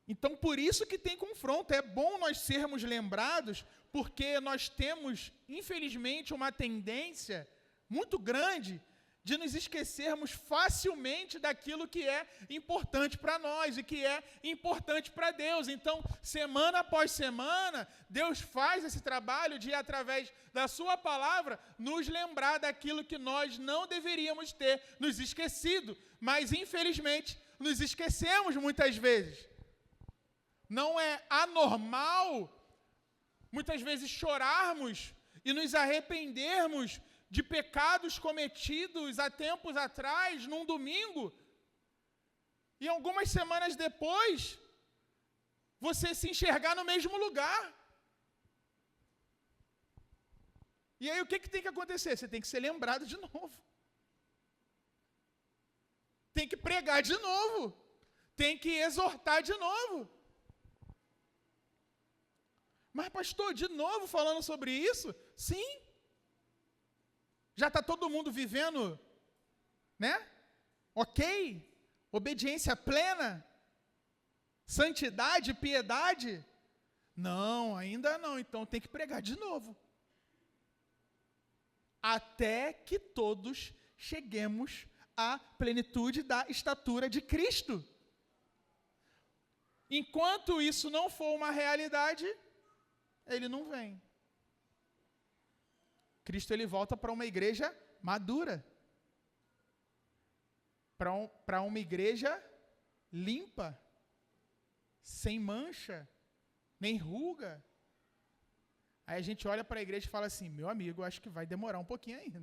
Então, por isso que tem confronto. É bom nós sermos lembrados, porque nós temos, infelizmente, uma tendência muito grande de nos esquecermos facilmente daquilo que é importante para nós e que é importante para Deus. Então, semana após semana, Deus faz esse trabalho de, através da sua palavra, nos lembrar daquilo que nós não deveríamos ter nos esquecido, mas, infelizmente, nos esquecemos muitas vezes. Não é anormal, muitas vezes, chorarmos e nos arrependermos de pecados cometidos há tempos atrás, num domingo, e algumas semanas depois, você se enxergar no mesmo lugar. E aí o que tem que acontecer? Você tem que ser lembrado de novo. Tem que pregar de novo. Tem que exortar de novo. Mas, pastor, de novo falando sobre isso? Sim. Já está todo mundo vivendo, né? Ok? Obediência plena? Santidade, piedade? Não, ainda não. Então tem que pregar de novo. Até que todos cheguemos à plenitude da estatura de Cristo. Enquanto isso não for uma realidade, ele não vem. Cristo ele volta para uma igreja madura, para uma igreja limpa, sem mancha, nem ruga. Aí a gente olha para a igreja e fala assim, meu amigo, acho que vai demorar um pouquinho ainda.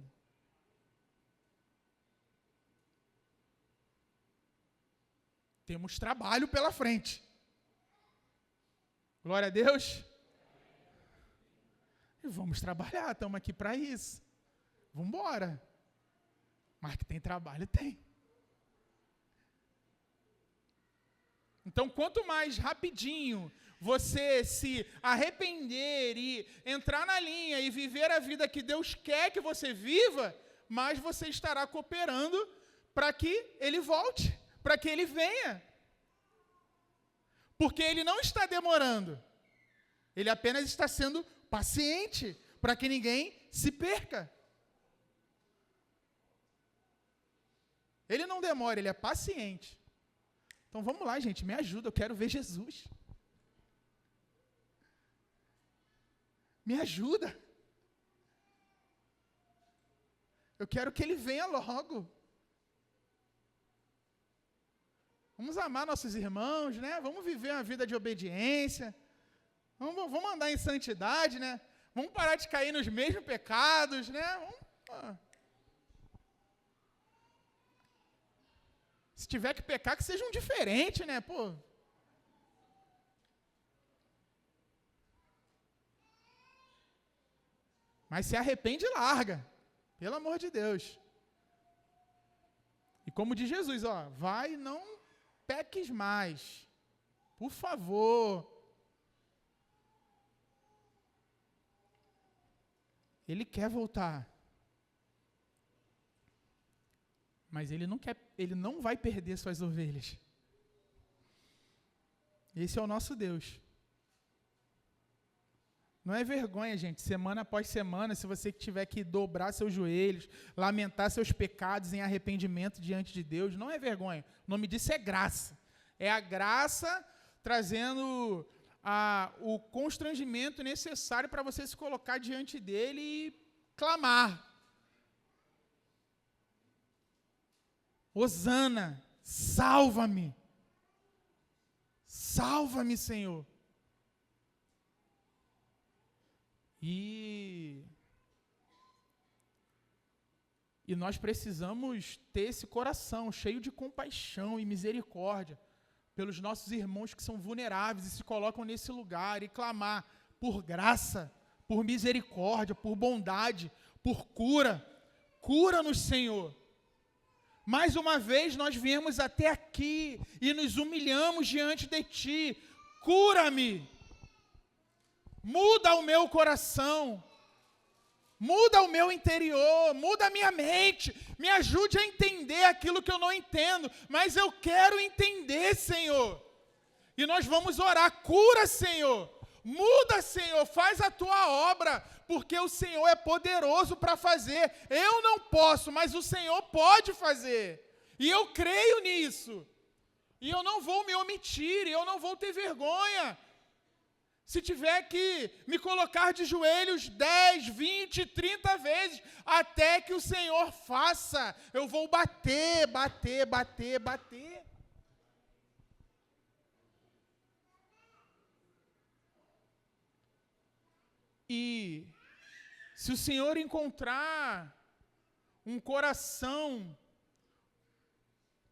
Temos trabalho pela frente. Glória a Deus. E vamos trabalhar, estamos aqui para isso. Vamos embora. Mas que tem trabalho, tem. Então, quanto mais rapidinho você se arrepender e entrar na linha e viver a vida que Deus quer que você viva, mais você estará cooperando para que Ele volte, para que Ele venha. Porque Ele não está demorando. Ele apenas está sendo paciente, para que ninguém se perca. Ele não demora, ele é paciente. Então vamos lá, gente, me ajuda, eu quero ver Jesus. Me ajuda. Eu quero que ele venha logo. Vamos amar nossos irmãos, né? Vamos viver uma vida de obediência. Vamos andar em santidade, né? Vamos parar de cair nos mesmos pecados, né? Se tiver que pecar, que seja um diferente, né? Pô. Mas se arrepende e larga. Pelo amor de Deus. E como diz Jesus, ó, vai, não peques mais. Por favor. Ele quer voltar. Mas ele não vai perder suas ovelhas. Esse é o nosso Deus. Não é vergonha, gente, semana após semana, se você tiver que dobrar seus joelhos, lamentar seus pecados em arrependimento diante de Deus, não é vergonha. O nome disso é graça. É a graça trazendo o constrangimento necessário para você se colocar diante dele e clamar. Hosana, salva-me. Salva-me, Senhor. E nós precisamos ter esse coração cheio de compaixão e misericórdia pelos nossos irmãos que são vulneráveis e se colocam nesse lugar e clamar por graça, por misericórdia, por bondade, por cura. Cura-nos, Senhor. Mais uma vez nós viemos até aqui e nos humilhamos diante de Ti. Cura-me. Muda o meu coração. Muda o meu interior, muda a minha mente, me ajude a entender aquilo que eu não entendo, mas eu quero entender, Senhor. E nós vamos orar, cura, Senhor, muda, Senhor, faz a Tua obra, porque o Senhor é poderoso para fazer. Eu não posso, mas o Senhor pode fazer. E eu creio nisso. E eu não vou me omitir, e eu não vou ter vergonha. Se tiver que me colocar de joelhos 10, 20, 30 vezes, até que o Senhor faça, eu vou bater, bater, bater, bater. E se o Senhor encontrar um coração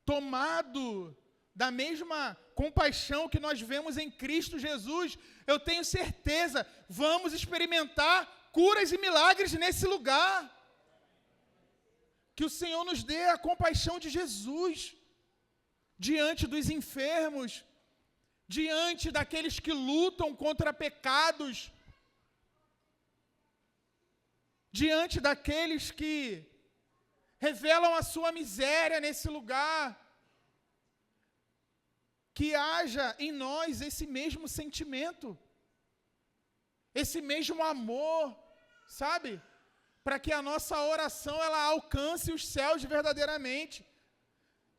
tomado da mesma compaixão que nós vemos em Cristo Jesus, eu tenho certeza, vamos experimentar curas e milagres nesse lugar. Que o Senhor nos dê a compaixão de Jesus diante dos enfermos, diante daqueles que lutam contra pecados, diante daqueles que revelam a sua miséria nesse lugar. Que haja em nós esse mesmo sentimento, esse mesmo amor, sabe? Para que a nossa oração ela alcance os céus verdadeiramente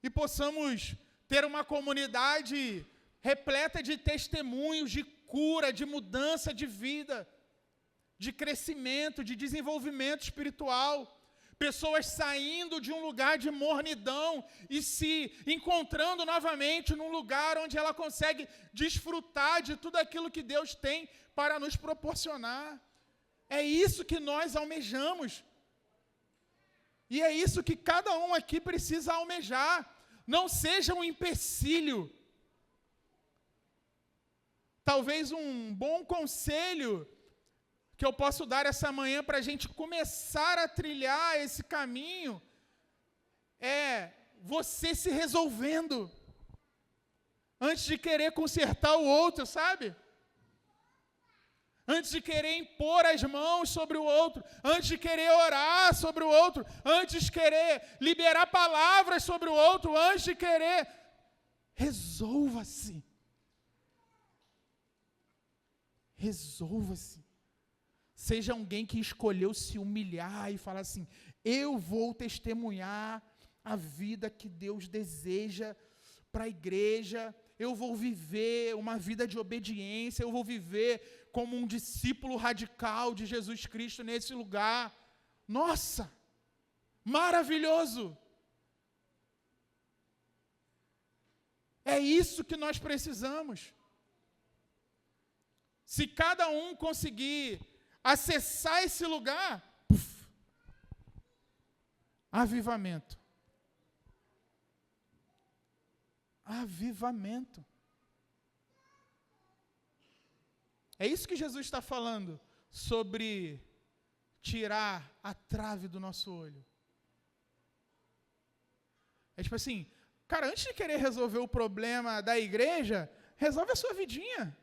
e possamos ter uma comunidade repleta de testemunhos, de cura, de mudança de vida, de crescimento, de desenvolvimento espiritual. Pessoas saindo de um lugar de mornidão e se encontrando novamente num lugar onde ela consegue desfrutar de tudo aquilo que Deus tem para nos proporcionar. É isso que nós almejamos. E é isso que cada um aqui precisa almejar. Não seja um empecilho. Talvez um bom conselho que eu posso dar essa manhã para a gente começar a trilhar esse caminho é você se resolvendo antes de querer consertar o outro, sabe? Antes de querer impor as mãos sobre o outro, antes de querer orar sobre o outro, antes de querer liberar palavras sobre o outro, antes de querer, resolva-se. Resolva-se. Seja alguém que escolheu se humilhar e falar assim, eu vou testemunhar a vida que Deus deseja para a igreja, eu vou viver uma vida de obediência, eu vou viver como um discípulo radical de Jesus Cristo nesse lugar. Nossa, maravilhoso! É isso que nós precisamos. Se cada um conseguir acessar esse lugar, avivamento. Avivamento. É isso que Jesus está falando sobre tirar a trave do nosso olho. É tipo assim, cara, antes de querer resolver o problema da igreja, resolve a sua vidinha.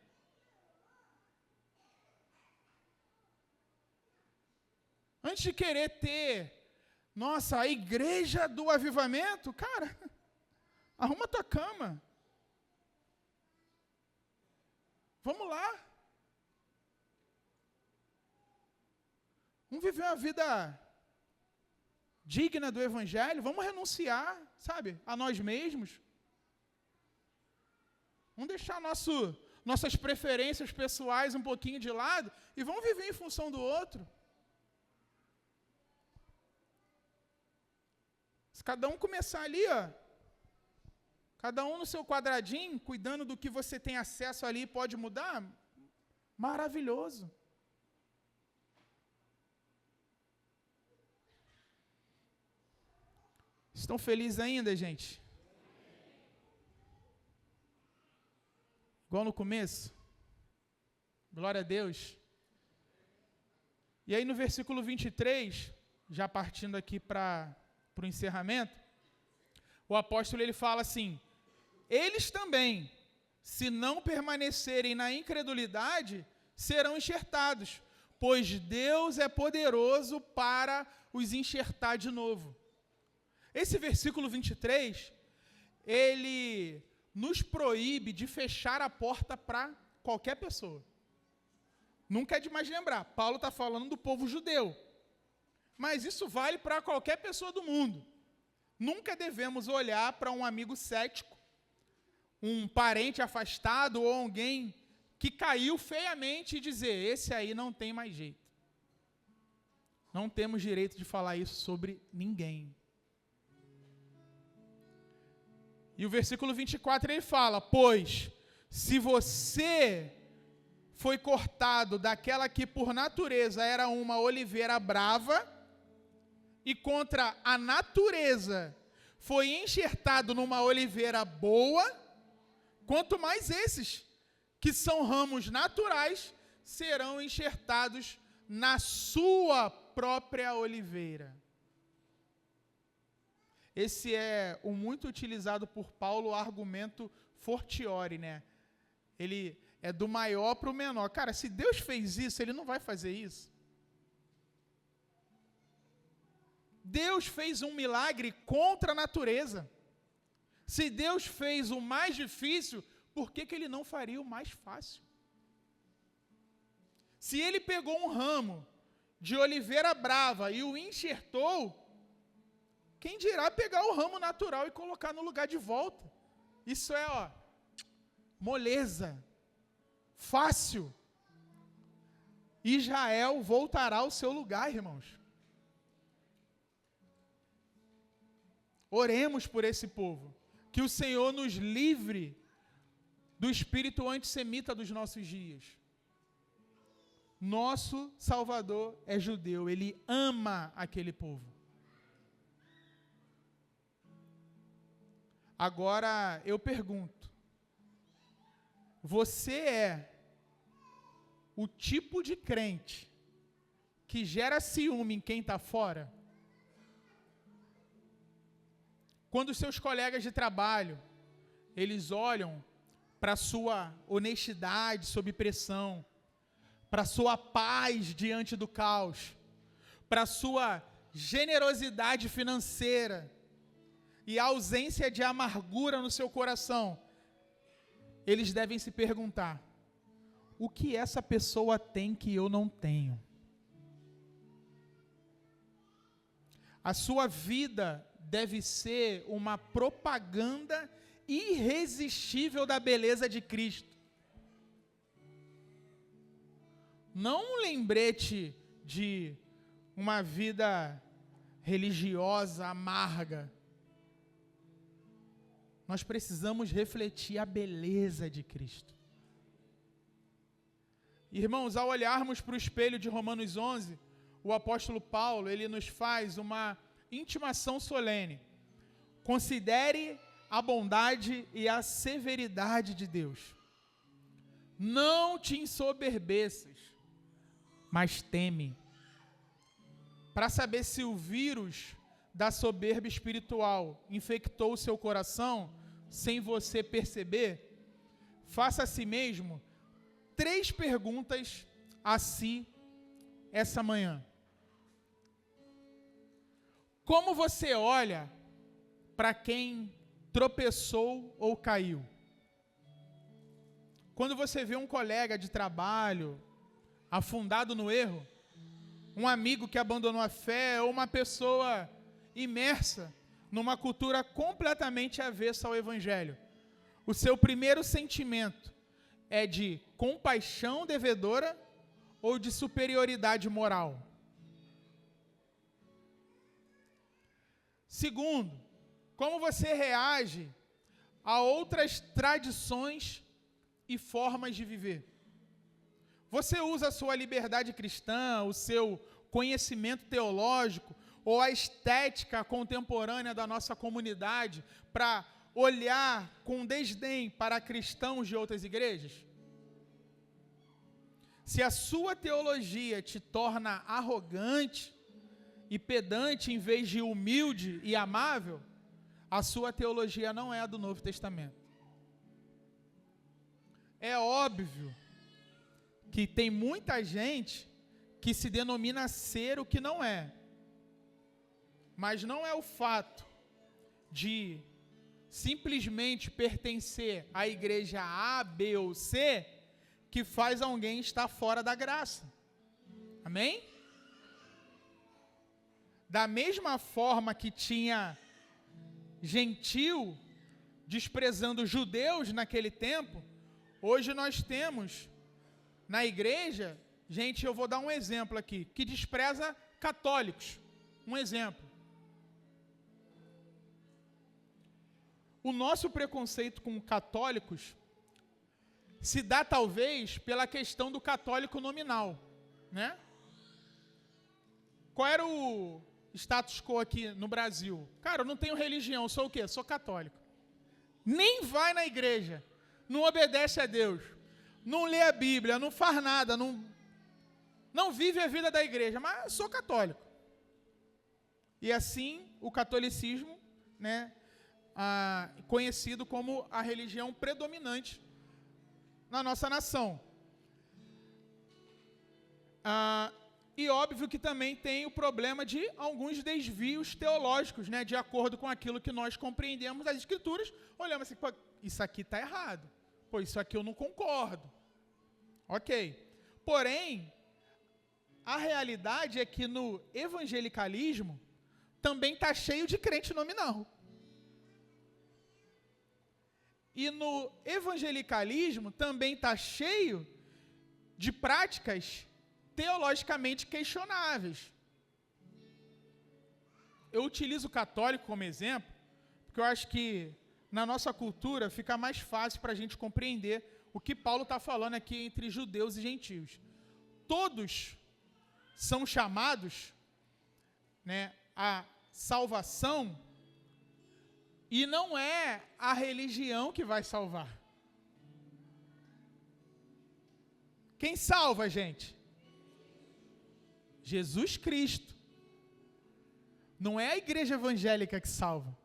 Antes de querer ter, nossa, a igreja do avivamento, cara, arruma tua cama. Vamos lá. Vamos viver uma vida digna do evangelho, vamos renunciar, sabe, a nós mesmos. Vamos deixar nossas preferências pessoais um pouquinho de lado e vamos viver em função do outro. Se cada um começar ali, ó, cada um no seu quadradinho, cuidando do que você tem acesso ali, pode mudar, maravilhoso. Estão felizes ainda, gente? Igual no começo? Glória a Deus. E aí no versículo 23, já partindo aqui para o encerramento, o apóstolo ele fala assim, eles também, se não permanecerem na incredulidade, serão enxertados, pois Deus é poderoso para os enxertar de novo. Esse versículo 23, ele nos proíbe de fechar a porta para qualquer pessoa. Nunca é demais lembrar, Paulo está falando do povo judeu. Mas isso vale para qualquer pessoa do mundo. Nunca devemos olhar para um amigo cético, um parente afastado ou alguém que caiu feiamente e dizer, esse aí não tem mais jeito. Não temos direito de falar isso sobre ninguém. E o versículo 24 ele fala, pois se você foi cortado daquela que por natureza era uma oliveira brava, e contra a natureza foi enxertado numa oliveira boa, quanto mais esses, que são ramos naturais, serão enxertados na sua própria oliveira. Esse é o muito utilizado por Paulo, o argumento fortiori, né? Ele é do maior para o menor. Cara, se Deus fez isso, Ele não vai fazer isso. Deus fez um milagre contra a natureza. Se Deus fez o mais difícil, por que Ele não faria o mais fácil? Se Ele pegou um ramo de oliveira brava e o enxertou, quem dirá pegar o ramo natural e colocar no lugar de volta? Isso é, moleza, fácil. Israel voltará ao seu lugar, irmãos. Oremos por esse povo, que o Senhor nos livre do espírito antissemita dos nossos dias. Nosso Salvador é judeu, Ele ama aquele povo. Agora eu pergunto, você é o tipo de crente que gera ciúme em quem está fora? Quando seus colegas de trabalho, eles olham para a sua honestidade sob pressão, para a sua paz diante do caos, para a sua generosidade financeira e a ausência de amargura no seu coração, eles devem se perguntar, o que essa pessoa tem que eu não tenho? A sua vida deve ser uma propaganda irresistível da beleza de Cristo. Não um lembrete de uma vida religiosa, amarga. Nós precisamos refletir a beleza de Cristo. Irmãos, ao olharmos para o espelho de Romanos 11, o apóstolo Paulo, ele nos faz uma intimação solene. Considere a bondade e a severidade de Deus. Não te ensoberbeças, mas teme. Para saber se o vírus da soberba espiritual infectou o seu coração, sem você perceber, faça a si mesmo 3 perguntas a si essa manhã. Como você olha para quem tropeçou ou caiu? Quando você vê um colega de trabalho afundado no erro, um amigo que abandonou a fé, ou uma pessoa imersa numa cultura completamente avessa ao Evangelho, o seu primeiro sentimento é de compaixão devedora ou de superioridade moral? Segundo, como você reage a outras tradições e formas de viver? Você usa a sua liberdade cristã, o seu conhecimento teológico ou a estética contemporânea da nossa comunidade para olhar com desdém para cristãos de outras igrejas? Se a sua teologia te torna arrogante e pedante em vez de humilde e amável, a sua teologia não é a do Novo Testamento. É óbvio que tem muita gente que se denomina ser o que não é. Mas não é o fato de simplesmente pertencer à igreja A, B ou C que faz alguém estar fora da graça. Amém? Da mesma forma que tinha gentil desprezando judeus naquele tempo, hoje nós temos na igreja, gente, eu vou dar um exemplo aqui, que despreza católicos. Um exemplo. O nosso preconceito com católicos se dá talvez pela questão do católico nominal, né? Qual era o status quo aqui no Brasil? Cara, eu não tenho religião, eu sou o quê? Sou católico. Nem vai na igreja, não obedece a Deus, não lê a Bíblia, não faz nada, não vive a vida da igreja, mas sou católico. E assim o catolicismo, né, conhecido como a religião predominante na nossa nação. E óbvio que também tem o problema de alguns desvios teológicos, né, de acordo com aquilo que nós compreendemos das Escrituras, olhamos assim, pô, isso aqui está errado, pô, isso aqui eu não concordo. Ok. Porém, a realidade é que no evangelicalismo também está cheio de crente nominal. E no evangelicalismo também está cheio de práticas teologicamente questionáveis. Eu utilizo o católico como exemplo, porque eu acho que na nossa cultura fica mais fácil para a gente compreender o que Paulo está falando aqui entre judeus e gentios. Todos são chamados, né, à salvação, e não é a religião que vai salvar. Quem salva, gente? Jesus Cristo. Não é a igreja evangélica que salva.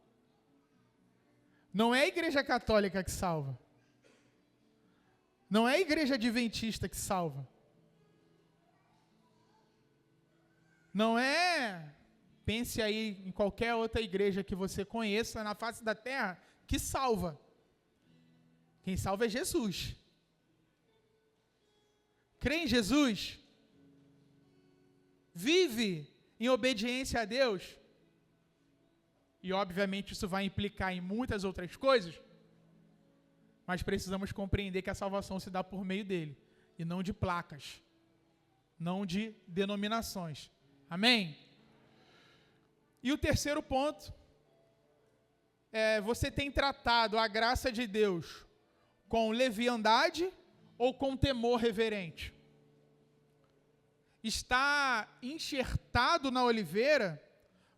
Não é a igreja católica que salva. Não é a igreja adventista que salva. Não é, pense aí em qualquer outra igreja que você conheça na face da terra, que salva. Quem salva é Jesus. Crê em Jesus? Vive em obediência a Deus? E obviamente isso vai implicar em muitas outras coisas, mas precisamos compreender que a salvação se dá por meio dele, e não de placas, não de denominações. Amém? E o terceiro ponto é: você tem tratado a graça de Deus com leviandade ou com temor reverente? Estar enxertado na oliveira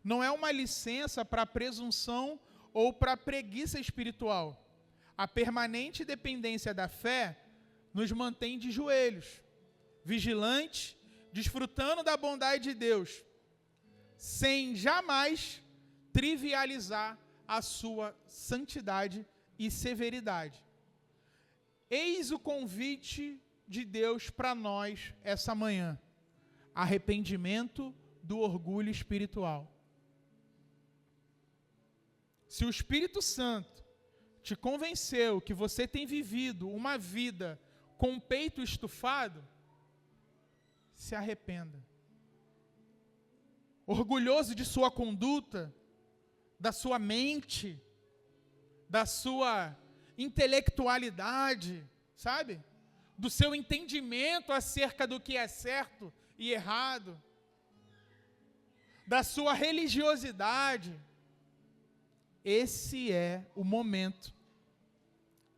não é uma licença para presunção ou para preguiça espiritual. A permanente dependência da fé nos mantém de joelhos, vigilantes, desfrutando da bondade de Deus, sem jamais trivializar a sua santidade e severidade. Eis o convite de Deus para nós essa manhã: arrependimento do orgulho espiritual. Se o Espírito Santo te convenceu que você tem vivido uma vida com o peito estufado, se arrependa. Orgulhoso de sua conduta, da sua mente, da sua intelectualidade, sabe? Do seu entendimento acerca do que é certo e errado, da sua religiosidade. Esse é o momento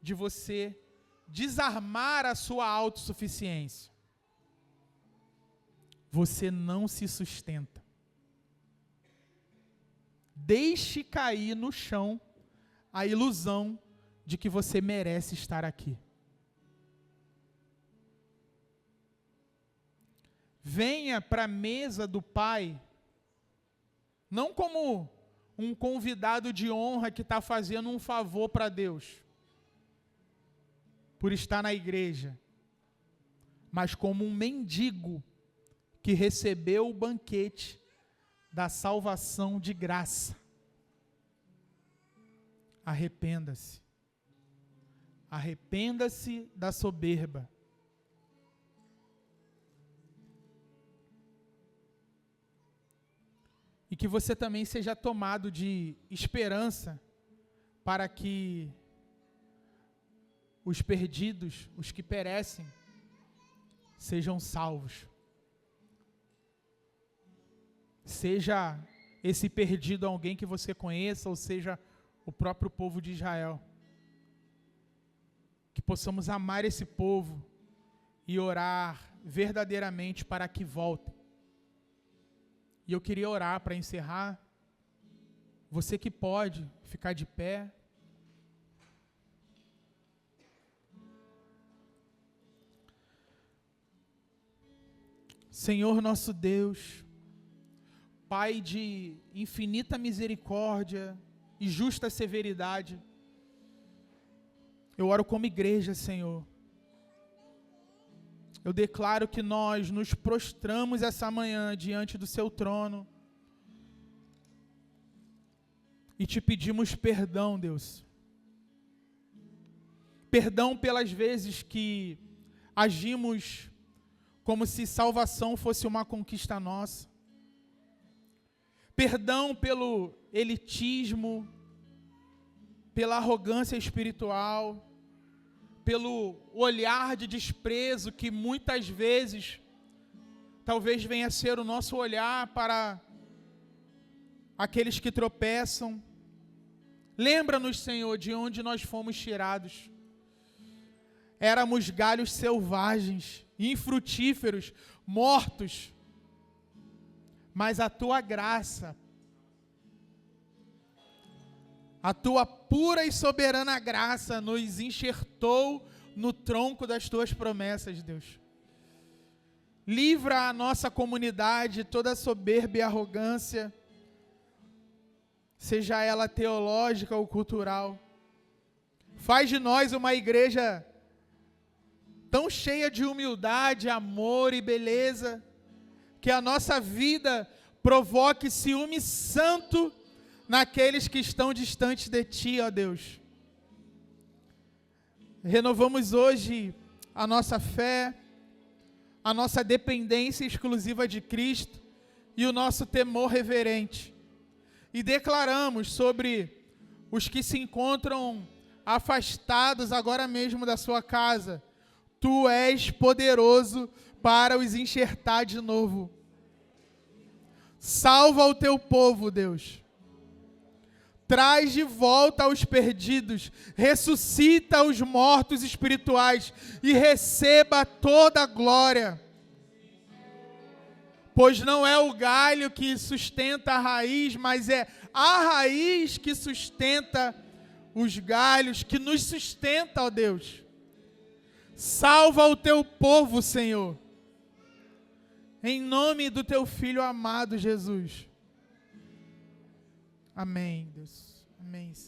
de você desarmar a sua autossuficiência. Você não se sustenta. Deixe cair no chão a ilusão de que você merece estar aqui. Venha para a mesa do Pai, não como um convidado de honra que está fazendo um favor para Deus, por estar na igreja, mas como um mendigo que recebeu o banquete da salvação de graça. Arrependa-se. Arrependa-se da soberba. E que você também seja tomado de esperança para que os perdidos, os que perecem, sejam salvos. Seja esse perdido alguém que você conheça, ou seja, o próprio povo de Israel. Que possamos amar esse povo e orar verdadeiramente para que voltem. E eu queria orar para encerrar. Você que pode ficar de pé. Senhor nosso Deus, Pai de infinita misericórdia e justa severidade, eu oro como igreja, Senhor. Eu declaro que nós nos prostramos essa manhã diante do Seu trono e te pedimos perdão, Deus. Perdão pelas vezes que agimos como se salvação fosse uma conquista nossa. Perdão pelo elitismo, pela arrogância espiritual, pelo olhar de desprezo que muitas vezes talvez venha a ser o nosso olhar para aqueles que tropeçam. Lembra-nos, Senhor, de onde nós fomos tirados. Éramos galhos selvagens, infrutíferos, mortos. Mas a Tua graça, a Tua pura e soberana graça nos enxertou no tronco das Tuas promessas, Deus. Livra a nossa comunidade de toda soberba e arrogância, seja ela teológica ou cultural. Faz de nós uma igreja tão cheia de humildade, amor e beleza, que a nossa vida provoque ciúme santo naqueles que estão distantes de Ti, ó Deus. Renovamos hoje a nossa fé, a nossa dependência exclusiva de Cristo e o nosso temor reverente. E declaramos sobre os que se encontram afastados agora mesmo da sua casa: Tu és poderoso para os enxertar de novo. Salva o Teu povo, Deus. Traz de volta os perdidos, ressuscita os mortos espirituais e receba toda a glória. Pois não é o galho que sustenta a raiz, mas é a raiz que sustenta os galhos, que nos sustenta, ó Deus. Salva o Teu povo, Senhor. Em nome do Teu Filho amado, Jesus. Amém, Deus. Amém.